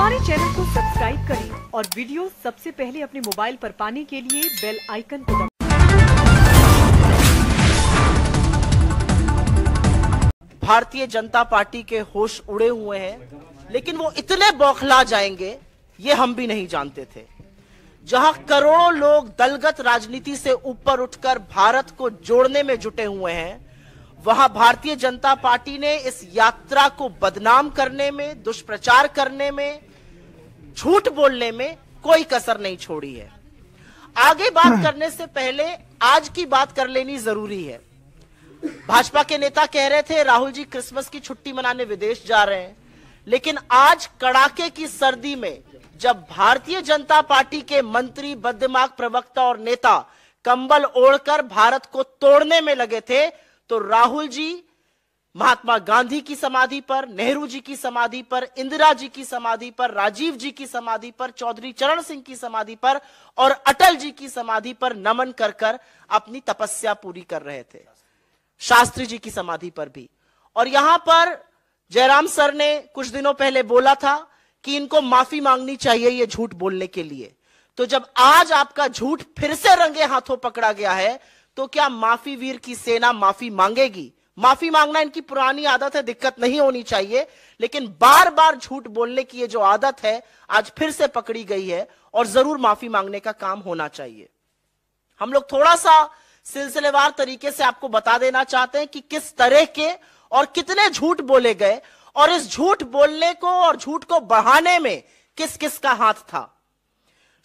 हमारे चैनल को सब्सक्राइब करें और वीडियो सबसे पहले अपने मोबाइल पर पाने के लिए बेल आइकन को दबाएं। भारतीय जनता पार्टी के होश उड़े हुए हैं, लेकिन वो इतने बौखला जाएंगे ये हम भी नहीं जानते थे। जहां करोड़ों लोग दलगत राजनीति से ऊपर उठकर भारत को जोड़ने में जुटे हुए हैं, वहां भारतीय जनता पार्टी ने इस यात्रा को बदनाम करने में, दुष्प्रचार करने में, झूठ बोलने में कोई कसर नहीं छोड़ी है। आगे बात करने से पहले आज की बात कर लेनी जरूरी है। भाजपा के नेता कह रहे थे राहुल जी क्रिसमस की छुट्टी मनाने विदेश जा रहे हैं, लेकिन आज कड़ाके की सर्दी में जब भारतीय जनता पार्टी के मंत्री, बददिमाग प्रवक्ता और नेता कंबल ओढ़कर भारत को तोड़ने में लगे थे, तो राहुल जी महात्मा गांधी की समाधि पर, नेहरू जी की समाधि पर, इंदिरा जी की समाधि पर, राजीव जी की समाधि पर, चौधरी चरण सिंह की समाधि पर और अटल जी की समाधि पर नमन कर कर अपनी तपस्या पूरी कर रहे थे। शास्त्री जी की समाधि पर भी। और यहां पर जयराम सर ने कुछ दिनों पहले बोला था कि इनको माफी मांगनी चाहिए ये झूठ बोलने के लिए। तो जब आज आपका झूठ फिर से रंगे हाथों पकड़ा गया है, तो क्या माफी वीर की सेना माफी मांगेगी? माफी मांगना इनकी पुरानी आदत है, दिक्कत नहीं होनी चाहिए, लेकिन बार बार झूठ बोलने की ये जो आदत है आज फिर से पकड़ी गई है और जरूर माफी मांगने का काम होना चाहिए। हम लोग थोड़ा सा सिलसिलेवार तरीके से आपको बता देना चाहते हैं कि किस तरह के और कितने झूठ बोले गए और इस झूठ बोलने को और झूठ को बढ़ाने में किस किस का हाथ था।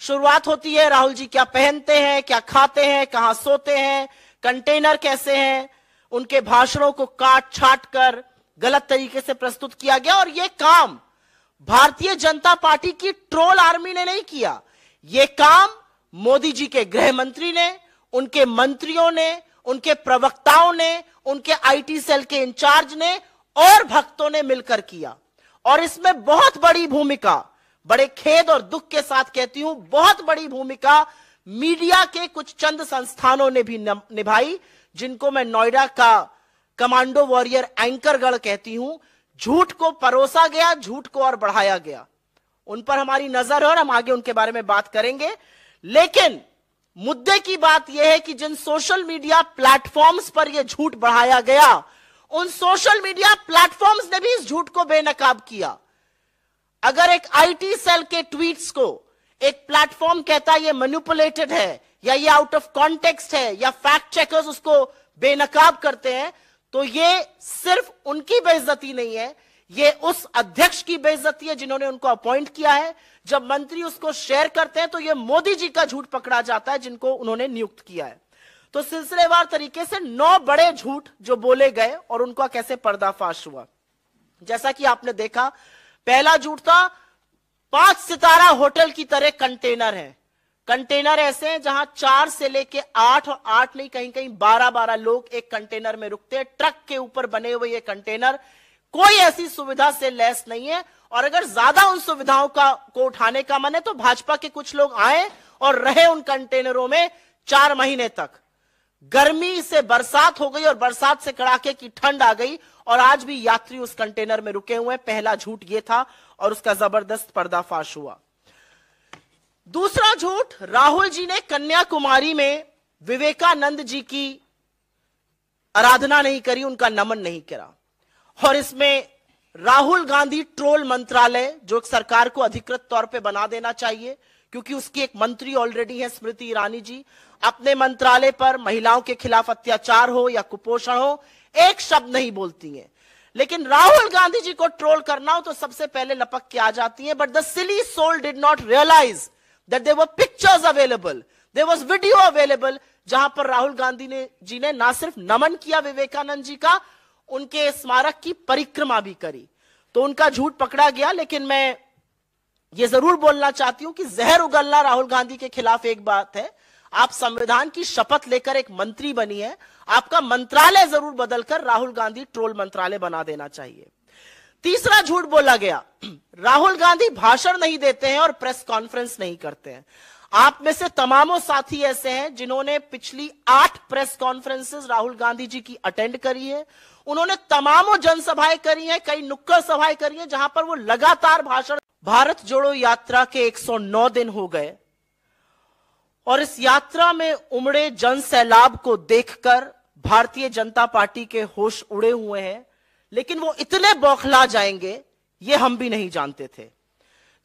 शुरुआत होती है राहुल जी क्या पहनते हैं, क्या खाते हैं, कहां सोते हैं, कंटेनर कैसे हैं, उनके भाषणों को काट छाट कर गलत तरीके से प्रस्तुत किया गया। और यह काम भारतीय जनता पार्टी की ट्रोल आर्मी ने नहीं किया, यह काम मोदी जी के गृह मंत्री ने, उनके मंत्रियों ने, उनके प्रवक्ताओं ने, उनके आईटी सेल के इंचार्ज ने और भक्तों ने मिलकर किया। और इसमें बहुत बड़ी भूमिका, बड़े खेद और दुख के साथ कहती हूं, बहुत बड़ी भूमिका मीडिया के कुछ चंद संस्थानों ने भी निभाई, जिनको मैं नोएडा का कमांडो वॉरियर एंकरगढ़ कहती हूं। झूठ को परोसा गया, झूठ को और बढ़ाया गया, उन पर हमारी नजर है और हम आगे उनके बारे में बात करेंगे। लेकिन मुद्दे की बात यह है कि जिन सोशल मीडिया प्लेटफॉर्म्स पर यह झूठ बढ़ाया गया, उन सोशल मीडिया प्लेटफॉर्म्स ने भी इस झूठ को बेनकाब किया। अगर एक आईटी सेल के ट्वीट्स को एक प्लेटफॉर्म कहता है ये मैनिपुलेटेड है या ये आउट ऑफ कॉन्टेक्स्ट है या फैक्ट चेकर्स उसको बेनकाब करते हैं, तो ये सिर्फ उनकी बेइज्जती नहीं है, ये उस अध्यक्ष की बेइज्जती है जिन्होंने उनको अपॉइंट किया है। जब मंत्री उसको शेयर करते हैं तो ये मोदी जी का झूठ पकड़ा जाता है जिनको उन्होंने नियुक्त किया है। तो सिलसिलेवार तरीके से 9 बड़े झूठ जो बोले गए और उनका कैसे पर्दाफाश हुआ। जैसा कि आपने देखा, पहला झूठ था 5 सितारा होटल की तरह कंटेनर है। कंटेनर ऐसे हैं जहां 4 से लेके 8 और 8 नहीं, कहीं कहीं 12-12 लोग एक कंटेनर में रुकते हैं। ट्रक के ऊपर बने हुए ये कंटेनर कोई ऐसी सुविधा से लैस नहीं है। और अगर ज्यादा उन सुविधाओं को उठाने का मन है तो भाजपा के कुछ लोग आए और रहे उन कंटेनरों में 4 महीने तक। गर्मी से बरसात हो गई और बरसात से कड़ाके की ठंड आ गई और आज भी यात्री उस कंटेनर में रुके हुए हैं। पहला झूठ ये था और उसका जबरदस्त पर्दाफाश हुआ। दूसरा झूठ, राहुल जी ने कन्याकुमारी में विवेकानंद जी की आराधना नहीं करी, उनका नमन नहीं करा। और इसमें राहुल गांधी ट्रोल मंत्रालय, जो सरकार को अधिकृत तौर पे बना देना चाहिए, क्योंकि उसकी एक मंत्री ऑलरेडी है स्मृति ईरानी जी, अपने मंत्रालय पर महिलाओं के खिलाफ अत्याचार हो या कुपोषण हो एक शब्द नहीं बोलती हैं। लेकिन राहुल गांधी जी को ट्रोल करना हो तो सबसे पहले लपक के आ जाती हैं। But the silly soul did not realise that there were pictures available, there was video available, जहां पर राहुल गांधी जी ने ना सिर्फ नमन किया विवेकानंद जी का, उनके स्मारक की परिक्रमा भी करी। तो उनका झूठ पकड़ा गया। लेकिन मैं ये जरूर बोलना चाहती हूं कि जहर उगलना राहुल गांधी के खिलाफ एक बात है, आप संविधान की शपथ लेकर एक मंत्री बनी है, आपका मंत्रालय जरूर बदलकर राहुल गांधी ट्रोल मंत्रालय बना देना चाहिए। तीसरा झूठ बोला गया, राहुल गांधी भाषण नहीं देते हैं और प्रेस कॉन्फ्रेंस नहीं करते हैं। आप में से तमामों साथी ऐसे हैं जिन्होंने पिछली 8 प्रेस कॉन्फ्रेंसेस राहुल गांधी जी की अटेंड करी है। उन्होंने तमामों जनसभाएं करी हैं, कई नुक्कड़ सभाएं करी हैं जहां पर वो लगातार भाषण। भारत जोड़ो यात्रा के 109 दिन हो गए और इस यात्रा में उमड़े जन सैलाब को देखकर भारतीय जनता पार्टी के होश उड़े हुए हैं, लेकिन वो इतने बौखला जाएंगे ये हम भी नहीं जानते थे।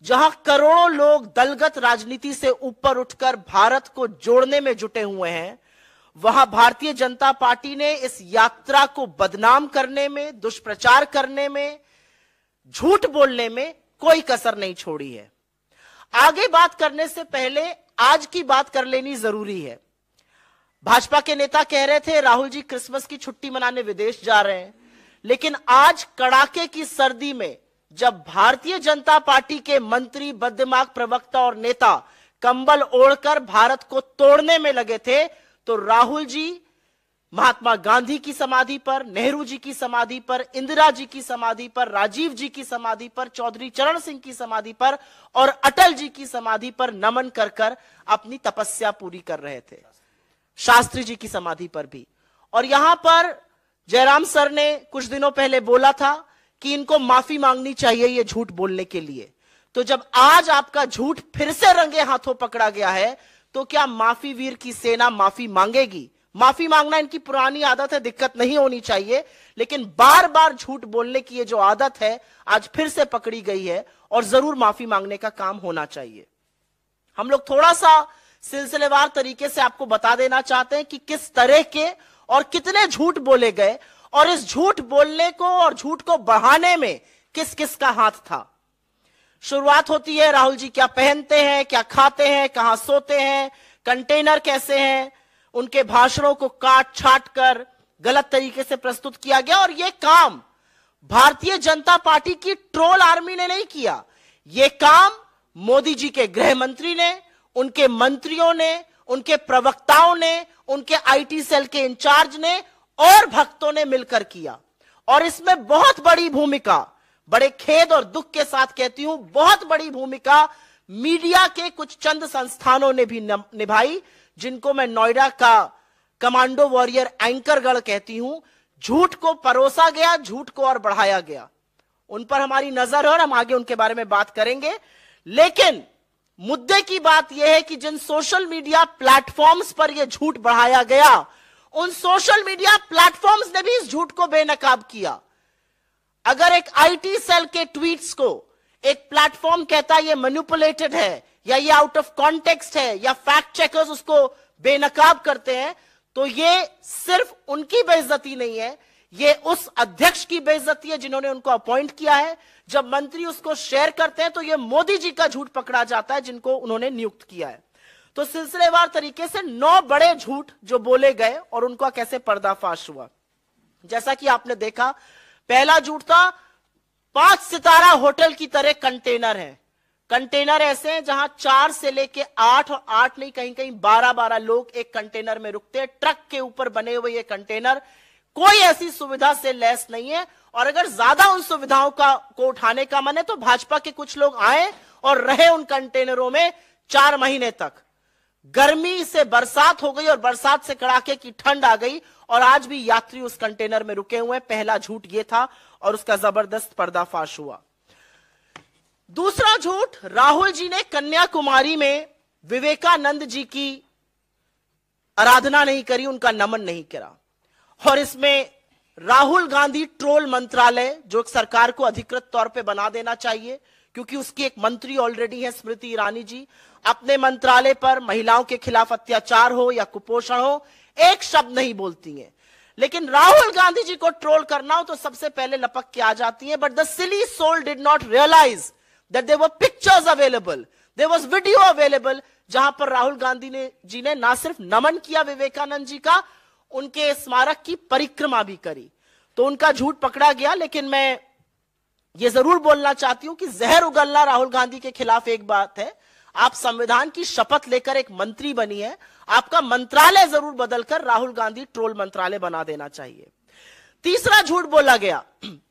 जहां करोड़ों लोग दलगत राजनीति से ऊपर उठकर भारत को जोड़ने में जुटे हुए हैं, वहां भारतीय जनता पार्टी ने इस यात्रा को बदनाम करने में, दुष्प्रचार करने में, झूठ बोलने में कोई कसर नहीं छोड़ी है। आगे बात करने से पहले आज की बात कर लेनी जरूरी है। भाजपा के नेता कह रहे थे राहुल जी क्रिसमस की छुट्टी मनाने विदेश जा रहे हैं, लेकिन आज कड़ाके की सर्दी में जब भारतीय जनता पार्टी के मंत्री, बददिमाग प्रवक्ता और नेता कंबल ओढ़कर भारत को तोड़ने में लगे थे, तो राहुल जी महात्मा गांधी की समाधि पर, नेहरू जी की समाधि पर, इंदिरा जी की समाधि पर, राजीव जी की समाधि पर, चौधरी चरण सिंह की समाधि पर और अटल जी की समाधि पर नमन कर कर अपनी तपस्या पूरी कर रहे थे। शास्त्री जी की समाधि पर भी। और यहां पर जयराम सर ने कुछ दिनों पहले बोला था कि इनको माफी मांगनी चाहिए ये झूठ बोलने के लिए। तो जब आज आपका झूठ फिर से रंगे हाथों पकड़ा गया है, तो क्या माफी वीर की सेना माफी मांगेगी? माफी मांगना इनकी पुरानी आदत है, दिक्कत नहीं होनी चाहिए, लेकिन बार बार झूठ बोलने की ये जो आदत है आज फिर से पकड़ी गई है और जरूर माफी मांगने का काम होना चाहिए। हम लोग थोड़ा सा सिलसिलेवार तरीके से आपको बता देना चाहते हैं कि किस तरह के और कितने झूठ बोले गए और इस झूठ बोलने को और झूठ को बढ़ाने में किस किस का हाथ था। शुरुआत होती है राहुल जी क्या पहनते हैं, क्या खाते हैं, कहां सोते हैं, कंटेनर कैसे हैं, उनके भाषणों को काट छाट कर गलत तरीके से प्रस्तुत किया गया। और यह काम भारतीय जनता पार्टी की ट्रोल आर्मी ने नहीं किया, यह काम मोदी जी के गृह मंत्री ने, उनके मंत्रियों ने, उनके प्रवक्ताओं ने, उनके आईटी सेल के इंचार्ज ने और भक्तों ने मिलकर किया। और इसमें बहुत बड़ी भूमिका, बड़े खेद और दुख के साथ कहती हूं, बहुत बड़ी भूमिका मीडिया के कुछ चंद संस्थानों ने भी निभाई, जिनको मैं नोएडा का कमांडो वॉरियर एंकरगढ़ कहती हूं। झूठ को परोसा गया, झूठ को और बढ़ाया गया, उन पर हमारी नजर है और हम आगे उनके बारे में बात करेंगे। लेकिन मुद्दे की बात यह है कि जिन सोशल मीडिया प्लेटफॉर्म्स पर यह झूठ बढ़ाया गया, उन सोशल मीडिया प्लेटफॉर्म्स ने भी इस झूठ को बेनकाब किया। अगर एक आईटी सेल के ट्वीट्स को एक प्लेटफॉर्म कहता है ये मैनिपुलेटेड है या ये आउट ऑफ कॉन्टेक्स्ट है या फैक्ट चेकर्स उसको बेनकाब करते हैं, तो ये सिर्फ उनकी बेइज्जती नहीं है, ये उस अध्यक्ष की बेइज्जती है जिन्होंने उनको अपॉइंट किया है। जब मंत्री उसको शेयर करते हैं तो ये मोदी जी का झूठ पकड़ा जाता है जिनको उन्होंने नियुक्त किया है। तो सिलसिलेवार तरीके से 9 बड़े झूठ जो बोले गए और उनका कैसे पर्दाफाश हुआ। जैसा कि आपने देखा, पहला झूठ था 5 सितारा होटल की तरह कंटेनर है। कंटेनर ऐसे हैं जहां 4 से लेके 8 और 8 नहीं कहीं कहीं 12-12 लोग एक कंटेनर में रुकते हैं। ट्रक के ऊपर बने हुए ये कंटेनर कोई ऐसी सुविधा से लैस नहीं है। और अगर ज्यादा उन सुविधाओं को उठाने का मन है तो भाजपा के कुछ लोग आए और रहे उन कंटेनरों में 4 महीने तक। गर्मी से बरसात हो गई और बरसात से कड़ाके की ठंड आ गई और आज भी यात्री उस कंटेनर में रुके हुए हैं। पहला झूठ यह था और उसका जबरदस्त पर्दाफाश हुआ। दूसरा झूठ, राहुल जी ने कन्याकुमारी में विवेकानंद जी की आराधना नहीं करी, उनका नमन नहीं करा। और इसमें राहुल गांधी ट्रोल मंत्रालय, जो सरकार को अधिकृत तौर पे बना देना चाहिए, क्योंकि उसकी एक मंत्री ऑलरेडी है स्मृति ईरानी जी, अपने मंत्रालय पर महिलाओं के खिलाफ अत्याचार हो या कुपोषण हो एक शब्द नहीं बोलती हैं। लेकिन राहुल गांधी जी को ट्रोल करना हो तो सबसे पहले लपक के आ जाती है। But the silly soul did not realise that there were pictures available, there was video available, जहां पर राहुल गांधी जी ने ना सिर्फ नमन किया विवेकानंद जी का, उनके स्मारक की परिक्रमा भी करी। तो उनका झूठ पकड़ा गया। लेकिन मैं ये जरूर बोलना चाहती हूं कि जहर उगलना राहुल गांधी के खिलाफ एक बात है, आप संविधान की शपथ लेकर एक मंत्री बनी है, आपका मंत्रालय जरूर बदलकर राहुल गांधी ट्रोल मंत्रालय बना देना चाहिए। तीसरा झूठ बोला गया,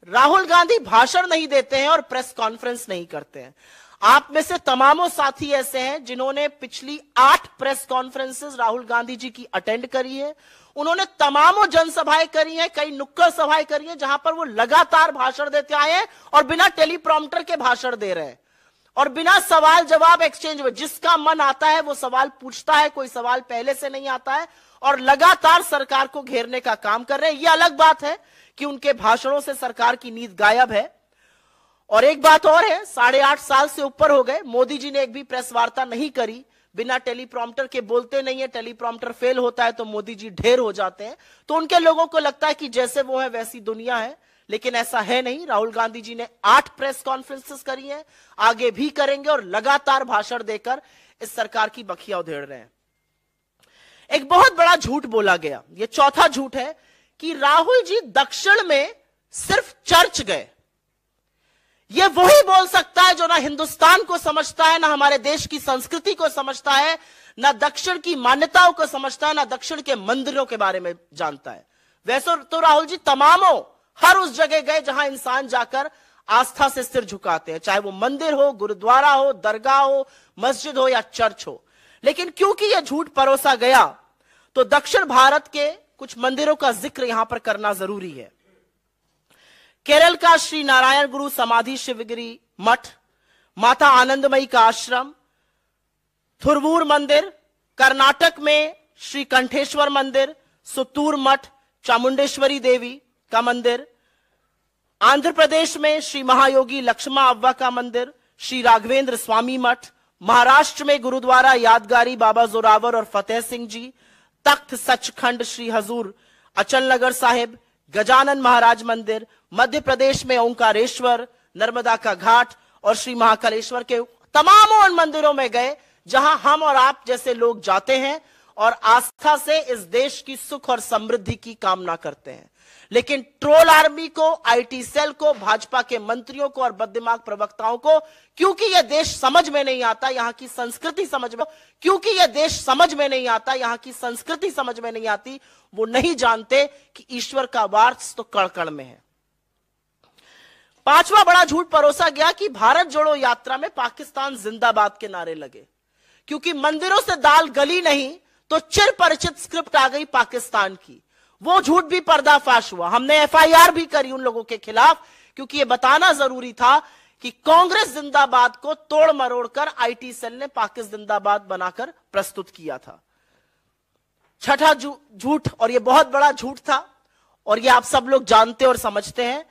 राहुल गांधी भाषण नहीं देते हैं और प्रेस कॉन्फ्रेंस नहीं करते हैं। आप में से तमामों साथी ऐसे हैं जिन्होंने पिछली 8 प्रेस कॉन्फ्रेंसेस राहुल गांधी जी की अटेंड करी है। उन्होंने तमामों जनसभाएं करी हैं, कई नुक्कड़ सभाएं करी हैं, जहां पर वो लगातार भाषण देते आए हैं और बिना टेलीप्रॉम्प्टर के भाषण दे रहे हैं और बिना सवाल जवाब एक्सचेंज में जिसका मन आता है वो सवाल पूछता है, कोई सवाल पहले से नहीं आता है और लगातार सरकार को घेरने का काम कर रहे हैं। यह अलग बात है कि उनके भाषणों से सरकार की नींद गायब है। और एक बात और है, 8.5 साल से ऊपर हो गए, मोदी जी ने एक भी प्रेस वार्ता नहीं करी, बिना टेलीप्रॉम्प्टर के बोलते नहीं है, टेलीप्रॉम्प्टर फेल होता है तो मोदी जी ढेर हो जाते हैं। तो उनके लोगों को लगता है कि जैसे वो है वैसी दुनिया है, लेकिन ऐसा है नहीं। राहुल गांधी जी ने 8 प्रेस कॉन्फ्रेंसेस करी हैं, आगे भी करेंगे और लगातार भाषण देकर इस सरकार की बखिया उधेड़ रहे हैं। एक बहुत बड़ा झूठ बोला गया, यह चौथा झूठ है कि राहुल जी दक्षिण में सिर्फ चर्च गए। यह वही बोल सकता है जो ना हिंदुस्तान को समझता है, ना हमारे देश की संस्कृति को समझता है, ना दक्षिण की मान्यताओं को समझता है, ना दक्षिण के मंदिरों के बारे में जानता है। वैसे तो राहुल जी तमामों हर उस जगह गए जहां इंसान जाकर आस्था से सिर झुकाते हैं, चाहे वो मंदिर हो, गुरुद्वारा हो, दरगाह हो, मस्जिद हो या चर्च हो। लेकिन क्योंकि यह झूठ परोसा गया तो दक्षिण भारत के कुछ मंदिरों का जिक्र यहां पर करना जरूरी है। केरल का श्री नारायण गुरु समाधि शिवगिरी मठ, माता आनंदमयी का आश्रम, थुरवूर मंदिर, कर्नाटक में श्री कंठेश्वर मंदिर, सुत्तूर मठ, चामुंडेश्वरी देवी का मंदिर, आंध्र प्रदेश में श्री महायोगी लक्ष्मा अव्वा का मंदिर, श्री राघवेंद्र स्वामी मठ, महाराष्ट्र में गुरुद्वारा यादगारी बाबा जोरावर और फतेह सिंह जी, तख्त सचखंड श्री हजूर अचल नगर साहिब, गजानन महाराज मंदिर, मध्य प्रदेश में ओंकारेश्वर, नर्मदा का घाट और श्री महाकालेश्वर के तमाम उन मंदिरों में गए जहां हम और आप जैसे लोग जाते हैं और आस्था से इस देश की सुख और समृद्धि की कामना करते हैं। लेकिन ट्रोल आर्मी को, आईटी सेल को, भाजपा के मंत्रियों को और बददिमाग प्रवक्ताओं को, क्योंकि यह देश समझ में नहीं आता, यहां की संस्कृति समझ में, क्योंकि यह देश समझ में नहीं आता, यहां की संस्कृति समझ में नहीं आती, वो नहीं जानते कि ईश्वर का वास तो कण कण में है। 5वां बड़ा झूठ परोसा गया कि भारत जोड़ो यात्रा में पाकिस्तान जिंदाबाद के नारे लगे। क्योंकि मंदिरों से दाल गली नहीं तो चिर परिचित स्क्रिप्ट आ गई पाकिस्तान की। वो झूठ भी पर्दाफाश हुआ। हमने एफआईआर भी करी उन लोगों के खिलाफ, क्योंकि यह बताना जरूरी था कि कांग्रेस जिंदाबाद को तोड़ मरोड़ कर आईटी सेल ने पाकिस्तान जिंदाबाद बनाकर प्रस्तुत किया था। छठा झूठ, और यह बहुत बड़ा झूठ था और यह आप सब लोग जानते और समझते हैं,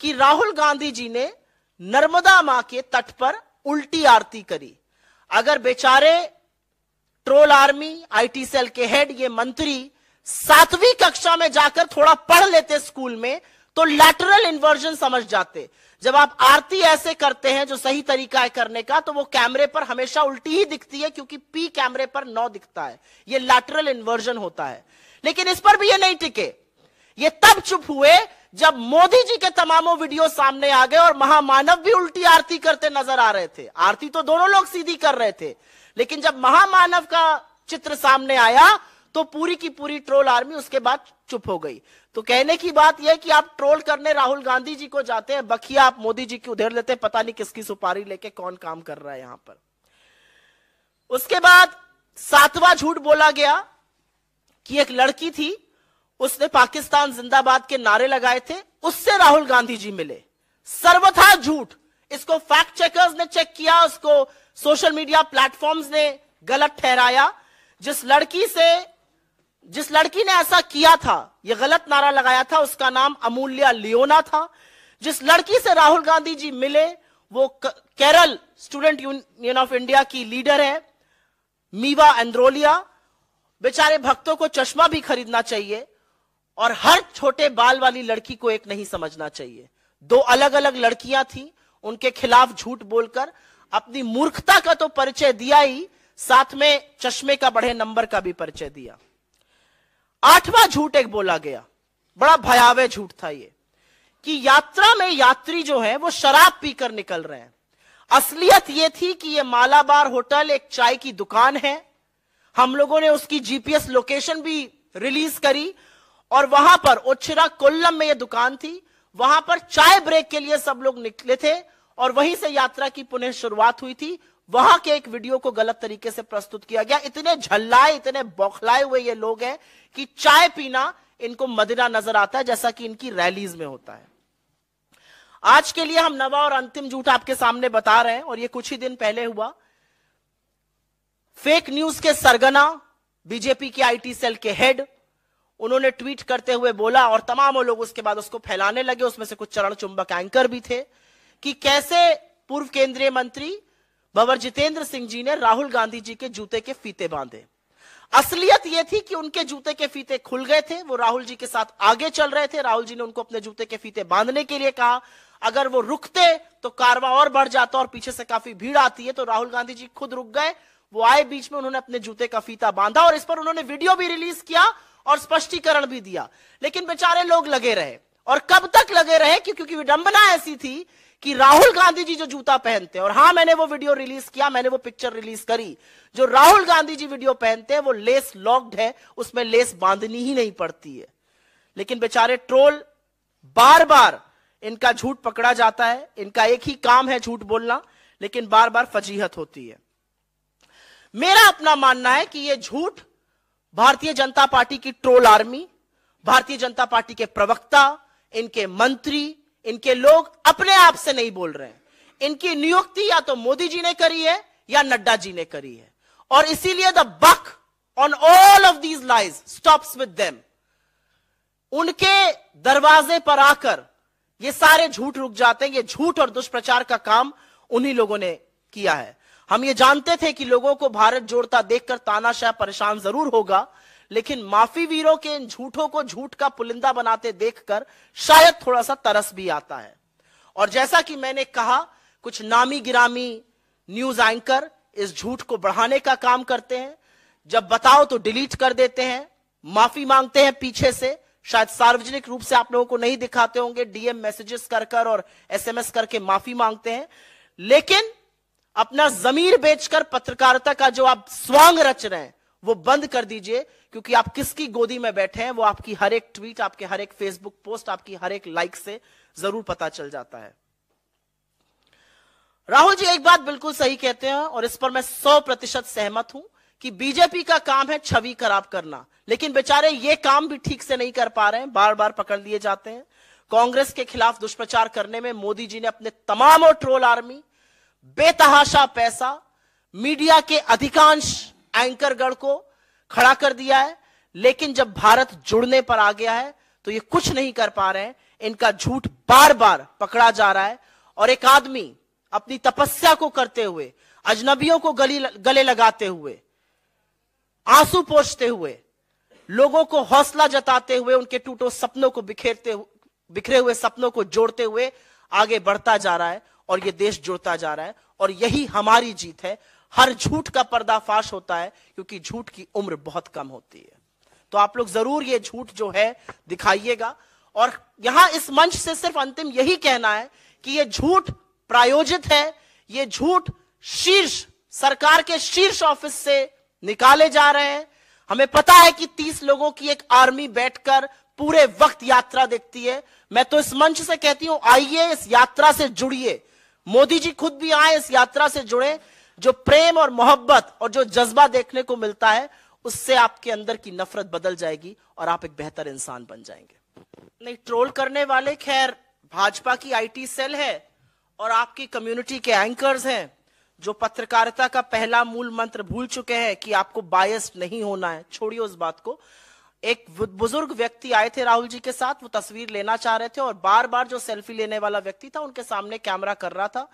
कि राहुल गांधी जी ने नर्मदा मां के तट पर उल्टी आरती करी। अगर बेचारे ट्रोल आर्मी, आईटी सेल के हेड, ये मंत्री 7वीं कक्षा में जाकर थोड़ा पढ़ लेते स्कूल में तो लैटरल इन्वर्जन समझ जाते। जब आप आरती ऐसे करते हैं जो सही तरीका है करने का, तो वो कैमरे पर हमेशा उल्टी ही दिखती है, क्योंकि पी कैमरे पर 9 दिखता है। ये लैटरल इन्वर्जन होता है। लेकिन इस पर भी ये नहीं टिके। ये तब चुप हुए जब मोदी जी के तमामों वीडियो सामने आ गए और महामानव भी उल्टी आरती करते नजर आ रहे थे। आरती तो दोनों लोग सीधी कर रहे थे, लेकिन जब महामानव का चित्र सामने आया तो पूरी की पूरी ट्रोल आर्मी उसके बाद चुप हो गई। तो कहने की बात यह कि आप ट्रोल करने राहुल गांधी जी को जाते हैं, बखिया आप मोदी जी की उधेड़ लेते हैं, पता नहीं किसकी सुपारी लेके कौन काम कर रहा है यहां पर। उसके बाद 7वां झूठ बोला गया कि एक लड़की थी, उसने पाकिस्तान जिंदाबाद के नारे लगाए थे, उससे राहुल गांधी जी मिले। सर्वथा झूठ। इसको फैक्ट चेकर्स ने चेक किया, उसको सोशल मीडिया प्लेटफॉर्म्स ने गलत ठहराया। जिस लड़की ने ऐसा किया था, यह गलत नारा लगाया था, उसका नाम अमूल्या लियोना था। जिस लड़की से राहुल गांधी जी मिले वो Kerala student union of India की लीडर है, मीवा एंड्रोलिया। बेचारे भक्तों को चश्मा भी खरीदना चाहिए और हर छोटे बाल वाली लड़की को एक नहीं समझना चाहिए। 2 अलग अलग लड़कियां थी, उनके खिलाफ झूठ बोलकर अपनी मूर्खता का तो परिचय दिया ही, साथ में चश्मे का बढ़े नंबर का भी परिचय दिया। 8वां झूठ एक बोला गया, बड़ा भयावह झूठ था ये, कि यात्रा में यात्री जो है वो शराब पीकर निकल रहे हैं। असलियत ये थी कि ये मालाबार होटल एक चाय की दुकान है। हम लोगों ने उसकी जीपीएस लोकेशन भी रिलीज करी और वहां पर ओचिरा कोल्लम में यह दुकान थी। वहां पर चाय ब्रेक के लिए सब लोग निकले थे और वहीं से यात्रा की पुनः शुरुआत हुई थी। वहां के एक वीडियो को गलत तरीके से प्रस्तुत किया गया। इतने झल्लाए, इतने बौखलाए हुए ये लोग हैं कि चाय पीना इनको मदिरा नजर आता है, जैसा कि इनकी रैलीज में होता है। आज के लिए हम नवा और अंतिम झूठ आपके सामने बता रहे हैं, और ये कुछ ही दिन पहले हुआ। फेक न्यूज के सरगना बीजेपी के आईटी सेल के हेड, उन्होंने ट्वीट करते हुए बोला, और तमाम लोग उसके बाद उसको फैलाने लगे, उसमें से कुछ चरण चुंबक एंकर भी थे, कि कैसे पूर्व केंद्रीय मंत्री भंवर जितेंद्र सिंह जी ने राहुल गांधी जी के जूते के फीते बांधे। असलियत यह थी कि उनके जूते के फीते खुल गए थे, वो राहुल जी के साथ आगे चल रहे थे। राहुल जी ने उनको अपने जूते के फीते बांधने के लिए कहा। अगर वो रुकते तो कारवां और बढ़ जाता, और पीछे से काफी भीड़ आती है, तो राहुल गांधी जी खुद रुक गए। वो आए बीच में, उन्होंने अपने जूते का फीता बांधा, और इस पर उन्होंने वीडियो भी रिलीज किया और स्पष्टीकरण भी दिया। लेकिन बेचारे लोग लगे रहे, और कब तक लगे रहे? क्योंकि विडंबना ऐसी थी कि राहुल गांधी जी जो जूता पहनते हैं, और हां, मैंने वो वीडियो रिलीज किया, मैंने वो पिक्चर रिलीज करी, जो राहुल गांधी जी वीडियो पहनते हैं वो लेस लॉक्ड है, उसमें लेस बांधनी ही नहीं पड़ती है। लेकिन बेचारे ट्रोल, बार बार इनका झूठ पकड़ा जाता है। इनका एक ही काम है झूठ बोलना, लेकिन बार बार फजीहत होती है। मेरा अपना मानना है कि यह झूठ भारतीय जनता पार्टी की troll army, Bharatiya Janata party के प्रवक्ता, इनके मंत्री, इनके लोग अपने आप से नहीं बोल रहे हैं। इनकी नियुक्ति या तो मोदी जी ने करी है या नड्डा जी ने करी है, और इसीलिए the buck on all of these lies stops with them. उनके दरवाजे पर आकर ये सारे झूठ रुक जाते हैं। ये झूठ और दुष्प्रचार का काम उन्हीं लोगों ने किया है। हम ये जानते थे कि लोगों को भारत जोड़ता देखकर तानाशाह परेशान जरूर होगा, लेकिन माफी वीरों के इन झूठों को झूठ का पुलिंदा बनाते देखकर शायद थोड़ा सा तरस भी आता है। और जैसा कि मैंने कहा, कुछ नामी गिरामी न्यूज एंकर इस झूठ को बढ़ाने का काम करते हैं। जब बताओ तो डिलीट कर देते हैं, माफी मांगते हैं पीछे से, शायद सार्वजनिक रूप से आप लोगों को नहीं दिखाते होंगे, डीएम मैसेजेस कर और एसएमएस करके माफी मांगते हैं। लेकिन अपना जमीर बेचकर पत्रकारिता का जो आप स्वांग रच रहे हैं वो बंद कर दीजिए, क्योंकि आप किसकी गोदी में बैठे हैं वो आपकी हर एक ट्वीट, आपके हर एक फेसबुक पोस्ट, आपकी हर एक लाइक से जरूर पता चल जाता है। राहुल जी एक बात बिल्कुल सही कहते हैं, और इस पर मैं 100% सहमत हूं कि बीजेपी का काम है छवि खराब करना, लेकिन बेचारे ये काम भी ठीक से नहीं कर पा रहे हैं, बार बार पकड़ लिए जाते हैं। कांग्रेस के खिलाफ दुष्प्रचार करने में मोदी जी ने अपने तमाम ट्रोल आर्मी, बेतहाशा पैसा, मीडिया के अधिकांश एंकरगण को खड़ा कर दिया है। लेकिन जब भारत जुड़ने पर आ गया है तो ये कुछ नहीं कर पा रहे हैं। इनका झूठ बार बार पकड़ा जा रहा है, और एक आदमी अपनी तपस्या को करते हुए, अजनबियों को गले लगाते हुए, आंसू पोंछते हुए, लोगों को हौसला जताते हुए, उनके टूटे सपनों को बिखरे हुए सपनों को जोड़ते हुए आगे बढ़ता जा रहा है, और ये देश जुड़ता जा रहा है। और यही हमारी जीत है। हर झूठ का पर्दाफाश होता है, क्योंकि झूठ की उम्र बहुत कम होती है। तो आप लोग जरूर ये झूठ जो है दिखाइएगा। और यहां इस मंच से सिर्फ अंतिम यही कहना है कि ये झूठ प्रायोजित है, ये झूठ शीर्ष सरकार के शीर्ष ऑफिस से निकाले जा रहे हैं। हमें पता है कि 30 लोगों की एक आर्मी बैठकर पूरे वक्त यात्रा देखती है। मैं तो इस मंच से कहती हूं, आइए इस यात्रा से जुड़िए। मोदी जी खुद भी आए, इस यात्रा से जुड़े। जो प्रेम और मोहब्बत और जो जज्बा देखने को मिलता है, उससे आपके अंदर की नफरत बदल जाएगी और आप एक बेहतर इंसान बन जाएंगे। नहीं, ट्रोल करने वाले खैर भाजपा की आईटी सेल है और आपकी कम्युनिटी के एंकर्स हैं, जो पत्रकारिता का पहला मूल मंत्र भूल चुके हैं कि आपको बायस्ड नहीं होना है। छोड़िए उस बात को। एक बुजुर्ग व्यक्ति आए थे राहुल जी के साथ, वो तस्वीर लेना चाह रहे थे, और बार बार जो सेल्फी लेने वाला व्यक्ति था उनके सामने कैमरा कर रहा था।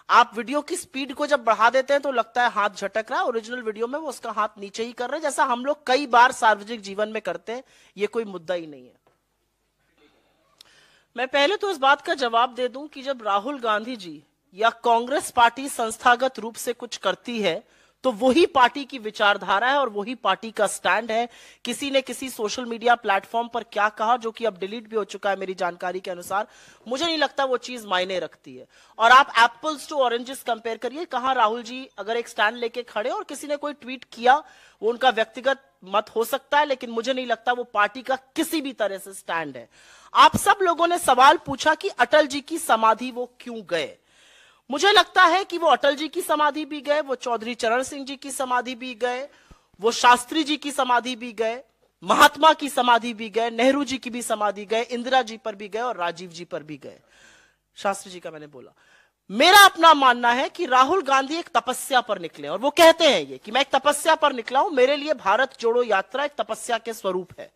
आप वीडियो की स्पीड को जब बढ़ा देते हैं तो लगता है हाथ झटक रहा है। ओरिजिनल वीडियो में वो उसका हाथ नीचे ही कर रहे हैं, जैसा हम लोग कई बार सार्वजनिक जीवन में करते हैं। ये कोई मुद्दा ही नहीं है। मैं पहले तो इस बात का जवाब दे दूं कि जब राहुल गांधी जी या कांग्रेस पार्टी संस्थागत रूप से कुछ करती है तो वही पार्टी की विचारधारा है और वही पार्टी का स्टैंड है। किसी ने किसी सोशल मीडिया प्लेटफॉर्म पर क्या कहा, जो कि अब डिलीट भी हो चुका है मेरी जानकारी के अनुसार, मुझे नहीं लगता वो चीज मायने रखती है। और आप एप्पल्स टू ऑरेंजेस कंपेयर करिए। कहां राहुल जी अगर एक स्टैंड लेके खड़े और किसी ने कोई ट्वीट किया, वो उनका व्यक्तिगत मत हो सकता है, लेकिन मुझे नहीं लगता वो पार्टी का किसी भी तरह से स्टैंड है। आप सब लोगों ने सवाल पूछा कि अटल जी की समाधि वो क्यों गए। मुझे लगता है कि वो अटल जी की समाधि भी गए, वो चौधरी चरण सिंह जी की समाधि भी गए, वो शास्त्री जी की समाधि भी गए, महात्मा की समाधि भी गए, नेहरू जी की भी समाधि गए, इंदिरा जी पर भी गए और राजीव जी पर भी गए। शास्त्री जी का मैंने बोला। मेरा अपना मानना है कि राहुल गांधी एक तपस्या पर निकले और वो कहते हैं ये कि मैं एक तपस्या पर निकला हूं, मेरे लिए भारत जोड़ो यात्रा एक तपस्या के स्वरूप है।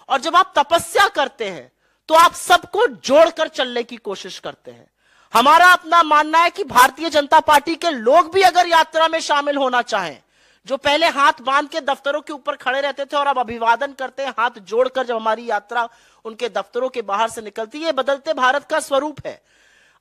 और जब आप तपस्या करते हैं तो आप सबको जोड़कर चलने की कोशिश करते हैं। हमारा अपना मानना है कि भारतीय जनता पार्टी के लोग भी अगर यात्रा में शामिल होना चाहें, जो पहले हाथ बांध के दफ्तरों के ऊपर खड़े रहते थे और अब अभिवादन करते हैं हाथ जोड़कर जब हमारी यात्रा उनके दफ्तरों के बाहर से निकलती है, ये बदलते भारत का स्वरूप है।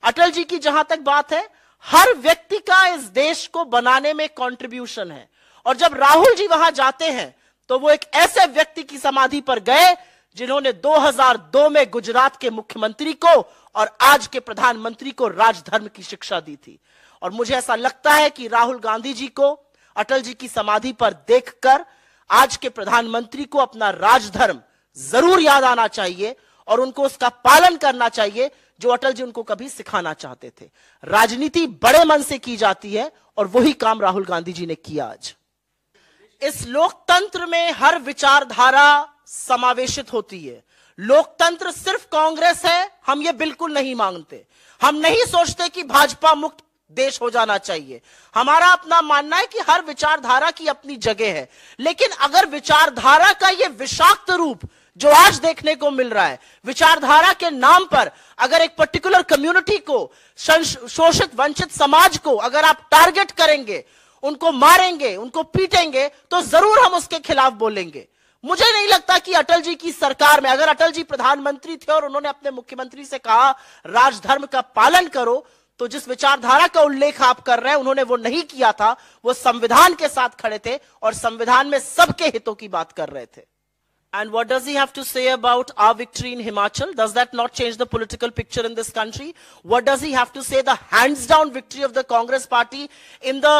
अटल जी की जहां तक बात है, हर व्यक्ति का इस देश को बनाने में कंट्रीब्यूशन है। और जब राहुल जी वहां जाते हैं तो वो एक ऐसे व्यक्ति की समाधि पर गए जिन्होंने 2002 में गुजरात के मुख्यमंत्री को और आज के प्रधानमंत्री को राजधर्म की शिक्षा दी थी। और मुझे ऐसा लगता है कि राहुल गांधी जी को अटल जी की समाधि पर देखकर आज के प्रधानमंत्री को अपना राजधर्म जरूर याद आना चाहिए और उनको उसका पालन करना चाहिए जो अटल जी उनको कभी सिखाना चाहते थे। राजनीति बड़े मन से की जाती है और वही काम राहुल गांधी जी ने किया। आज इस लोकतंत्र में हर विचारधारा समावेशित होती है। लोकतंत्र सिर्फ कांग्रेस है, हम ये बिल्कुल नहीं मांगते। हम नहीं सोचते कि भाजपा मुक्त देश हो जाना चाहिए। हमारा अपना मानना है कि हर विचारधारा की अपनी जगह है, लेकिन अगर विचारधारा का यह विषाक्त रूप जो आज देखने को मिल रहा है, विचारधारा के नाम पर अगर एक पर्टिकुलर कम्युनिटी को, शोषित वंचित समाज को अगर आप टारगेट करेंगे, उनको मारेंगे, उनको पीटेंगे, तो जरूर हम उसके खिलाफ बोलेंगे। मुझे नहीं लगता कि अटल जी की सरकार में अगर अटल जी प्रधानमंत्री थे और उन्होंने अपने मुख्यमंत्री से कहा राजधर्म का पालन करो, तो जिस विचारधारा का उल्लेख आप कर रहे हैं उन्होंने वो नहीं किया था। वो संविधान के साथ खड़े थे और संविधान में सबके हितों की बात कर रहे थे। And what does he have to say about our victory in Himachal? Does that not change the political picture in this country? What does he have to say the hands down victory of the Congress party in the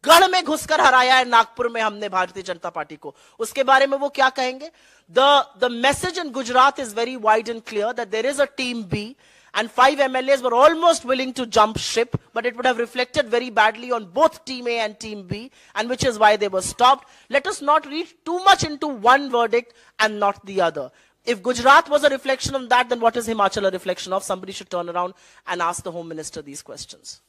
गढ़ में घुसकर हराया है नागपुर में हमने Bharatiya Janata party को, उसके बारे में वो क्या कहेंगे? The message in Gujarat is very wide and clear that there is a team B and 5 MLAs were almost willing to jump ship, but it would have reflected very badly on both Team A and Team B, and which is why they were stopped. Let us not read too much into one verdict and not the other. If Gujarat was a reflection of that, then what is Himachal a reflection of? Somebody should turn around and ask the Home Minister these questions.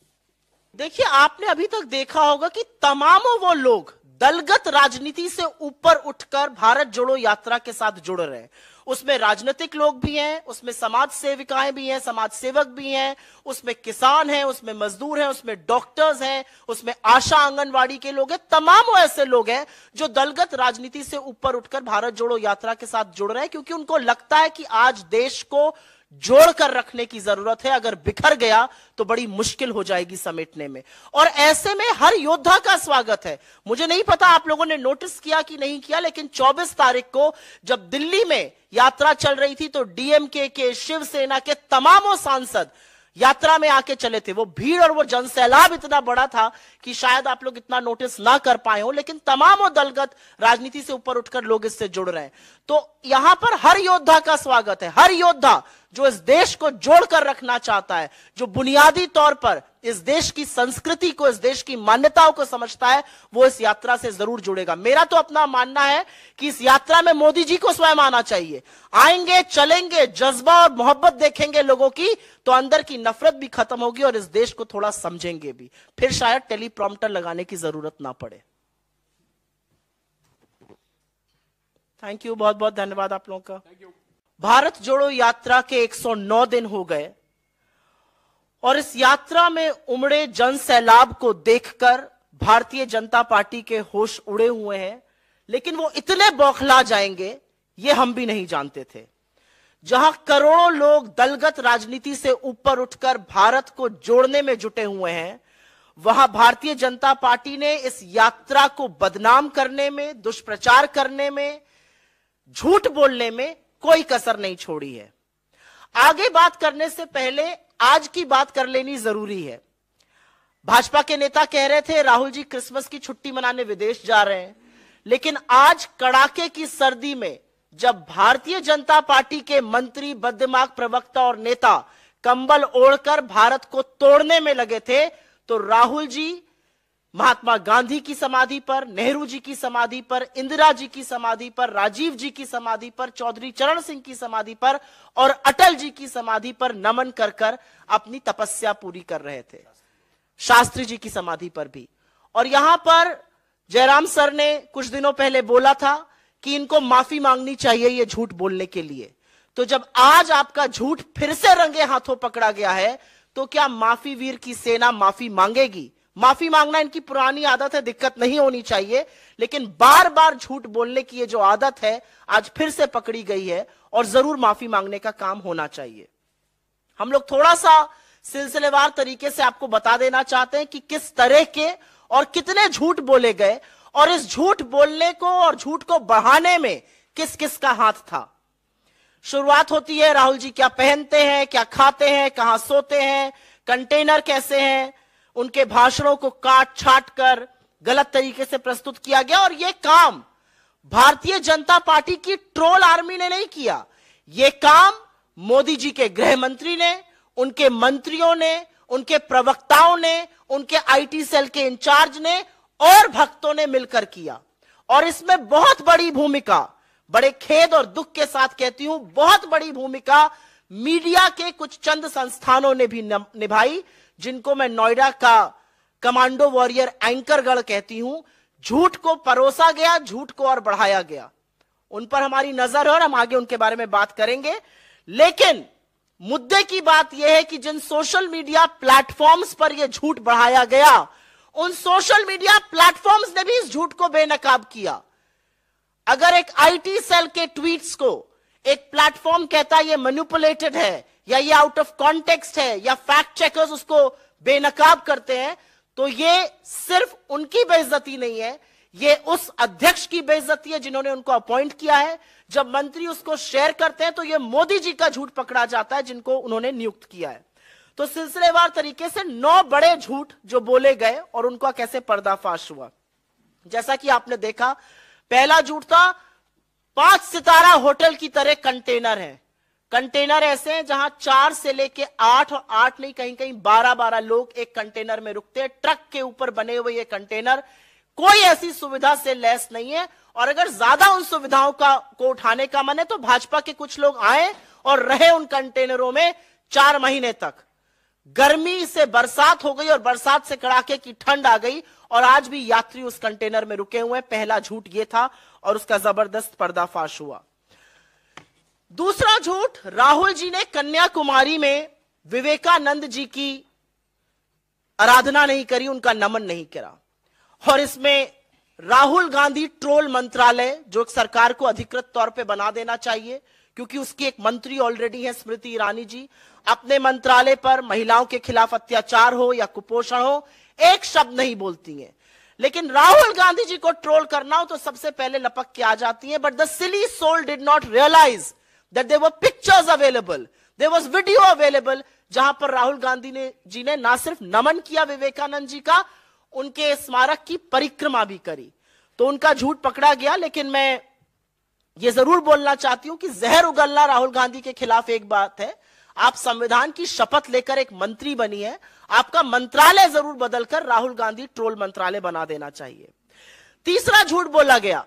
देखिए, आपने अभी तक देखा होगा कि तमामों वो लोग दलगत राजनीति से ऊपर उठकर भारत जोड़ो यात्रा के साथ जुड़ रहे हैं। उसमें राजनीतिक लोग भी हैं, उसमें समाज सेविकाएं भी हैं, समाज सेवक भी हैं, उसमें किसान हैं, उसमें मजदूर हैं, उसमें डॉक्टर्स हैं, उसमें आशा आंगनवाड़ी के लोग हैं। तमाम वो ऐसे लोग हैं जो दलगत राजनीति से ऊपर उठकर भारत जोड़ो यात्रा के साथ जुड़ रहे हैं, क्योंकि उनको लगता है कि आज देश को जोड़कर रखने की जरूरत है। अगर बिखर गया तो बड़ी मुश्किल हो जाएगी समेटने में। और ऐसे में हर योद्धा का स्वागत है। मुझे नहीं पता आप लोगों ने नोटिस किया कि नहीं किया, लेकिन 24 तारीख को जब दिल्ली में यात्रा चल रही थी तो डीएमके के, शिवसेना के तमामों सांसद यात्रा में आके चले थे। वो भीड़ और वो जनसैलाब इतना बड़ा था कि शायद आप लोग इतना नोटिस ना कर पाए हो, लेकिन तमाम दलगत राजनीति से ऊपर उठकर लोग इससे जुड़ रहे हैं। तो यहां पर हर योद्धा का स्वागत है। हर योद्धा जो इस देश को जोड़कर रखना चाहता है, जो बुनियादी तौर पर इस देश की संस्कृति को, इस देश की मान्यताओं को समझता है, वो इस यात्रा से जरूर जुड़ेगा। मेरा तो अपना मानना है कि इस यात्रा में मोदी जी को स्वयं आना चाहिए। आएंगे, चलेंगे, जज्बा और मोहब्बत देखेंगे लोगों की, तो अंदर की नफरत भी खत्म होगी और इस देश को थोड़ा समझेंगे भी। फिर शायद टेलीप्रॉम्प्टर लगाने की जरूरत ना पड़े। थैंक यू, बहुत बहुत धन्यवाद आप लोगों का। भारत जोड़ो यात्रा के 109 दिन हो गए और इस यात्रा में उमड़े जन सैलाब को देखकर भारतीय जनता पार्टी के होश उड़े हुए हैं, लेकिन वो इतने बौखला जाएंगे ये हम भी नहीं जानते थे। जहां करोड़ों लोग दलगत राजनीति से ऊपर उठकर भारत को जोड़ने में जुटे हुए हैं, वहां भारतीय जनता पार्टी ने इस यात्रा को बदनाम करने में, दुष्प्रचार करने में, झूठ बोलने में कोई कसर नहीं छोड़ी है। आगे बात करने से पहले आज की बात कर लेनी जरूरी है। भाजपा के नेता कह रहे थे राहुल जी क्रिसमस की छुट्टी मनाने विदेश जा रहे हैं, लेकिन आज कड़ाके की सर्दी में जब भारतीय जनता पार्टी के मंत्री, बददिमाग प्रवक्ता और नेता कंबल ओढ़कर भारत को तोड़ने में लगे थे, तो राहुल जी महात्मा गांधी की समाधि पर, नेहरू जी की समाधि पर, इंदिरा जी की समाधि पर, राजीव जी की समाधि पर, चौधरी चरण सिंह की समाधि पर और अटल जी की समाधि पर नमन कर कर अपनी तपस्या पूरी कर रहे थे। शास्त्री जी की समाधि पर भी। और यहां पर जयराम सर ने कुछ दिनों पहले बोला था कि इनको माफी मांगनी चाहिए ये झूठ बोलने के लिए। तो जब आज आपका झूठ फिर से रंगे हाथों पकड़ा गया है, तो क्या माफी वीर की सेना माफी मांगेगी? माफी मांगना इनकी पुरानी आदत है, दिक्कत नहीं होनी चाहिए, लेकिन बार बार झूठ बोलने की ये जो आदत है आज फिर से पकड़ी गई है और जरूर माफी मांगने का काम होना चाहिए। हम लोग थोड़ा सा सिलसिलेवार तरीके से आपको बता देना चाहते हैं कि किस तरह के और कितने झूठ बोले गए और इस झूठ बोलने को और झूठ को बढ़ाने में किस किस का हाथ था। शुरुआत होती है, राहुल जी क्या पहनते हैं, क्या खाते हैं, कहां सोते हैं, कंटेनर कैसे हैं, उनके भाषणों को काट छाट कर गलत तरीके से प्रस्तुत किया गया। और यह काम भारतीय जनता पार्टी की ट्रोल आर्मी ने नहीं किया, यह काम मोदी जी के गृह मंत्री ने, उनके मंत्रियों ने, उनके प्रवक्ताओं ने, उनके आईटी सेल के इंचार्ज ने और भक्तों ने मिलकर किया। और इसमें बहुत बड़ी भूमिका, बड़े खेद और दुख के साथ कहती हूं, बहुत बड़ी भूमिका मीडिया के कुछ चंद संस्थानों ने भी निभाई, जिनको मैं नोएडा का कमांडो वॉरियर एंकरगढ़ कहती हूं। झूठ को परोसा गया, झूठ को और बढ़ाया गया, उन पर हमारी नजर है और हम आगे उनके बारे में बात करेंगे। लेकिन मुद्दे की बात यह है कि जिन सोशल मीडिया प्लेटफॉर्म्स पर यह झूठ बढ़ाया गया, उन सोशल मीडिया प्लेटफॉर्म्स ने भी इस झूठ को बेनकाब किया। अगर एक आईटी सेल के ट्वीट्स को एक प्लेटफॉर्म कहता है ये मैनिपुलेटेड है या ये आउट ऑफ कॉन्टेक्स्ट है या फैक्ट चेकर्स उसको बेनकाब करते हैं, तो ये सिर्फ उनकी बेइज्जती नहीं है, ये उस अध्यक्ष की बेइज्जती है जिन्होंने उनको अपॉइंट किया है। जब मंत्री उसको शेयर करते हैं तो ये मोदी जी का झूठ पकड़ा जाता है जिनको उन्होंने नियुक्त किया है। तो सिलसिलेवार तरीके से 9 बड़े झूठ जो बोले गए और उनका कैसे पर्दाफाश हुआ। जैसा कि आपने देखा, पहला झूठ था 5 सितारा होटल की तरह कंटेनर है। कंटेनर ऐसे हैं जहां 4 से लेके 8 और 8 नहीं कहीं कहीं 12-12 लोग एक कंटेनर में रुकते हैं। ट्रक के ऊपर बने हुए ये कंटेनर कोई ऐसी सुविधा से लैस नहीं है। और अगर ज्यादा उन सुविधाओं को उठाने का मन है तो भाजपा के कुछ लोग आए और रहे उन कंटेनरों में 4 महीने तक। गर्मी से बरसात हो गई और बरसात से कड़ाके की ठंड आ गई और आज भी यात्री उस कंटेनर में रुके हुए हैं। पहला झूठ ये था और उसका जबरदस्त पर्दाफाश हुआ। दूसरा झूठ, राहुल जी ने कन्याकुमारी में विवेकानंद जी की आराधना नहीं करी, उनका नमन नहीं करा। और इसमें राहुल गांधी ट्रोल मंत्रालय, जो सरकार को अधिकृत तौर पे बना देना चाहिए, क्योंकि उसकी एक मंत्री ऑलरेडी है स्मृति ईरानी जी, अपने मंत्रालय पर महिलाओं के खिलाफ अत्याचार हो या कुपोषण हो एक शब्द नहीं बोलती हैं। लेकिन राहुल गांधी जी को ट्रोल करना हो तो सबसे पहले लपक के आ जाती है। But the silly soul did not realise that there were pictures available, there was video available, जहां पर राहुल गांधी जी ने ना सिर्फ नमन किया विवेकानंद जी का, उनके स्मारक की परिक्रमा भी करी। तो उनका झूठ पकड़ा गया। लेकिन मैं ये जरूर बोलना चाहती हूं कि जहर उगलना राहुल गांधी के खिलाफ एक बात है, आप संविधान की शपथ लेकर एक मंत्री बनी है, आपका मंत्रालय जरूर बदलकर राहुल गांधी ट्रोल मंत्रालय बना देना चाहिए। तीसरा झूठ बोला गया,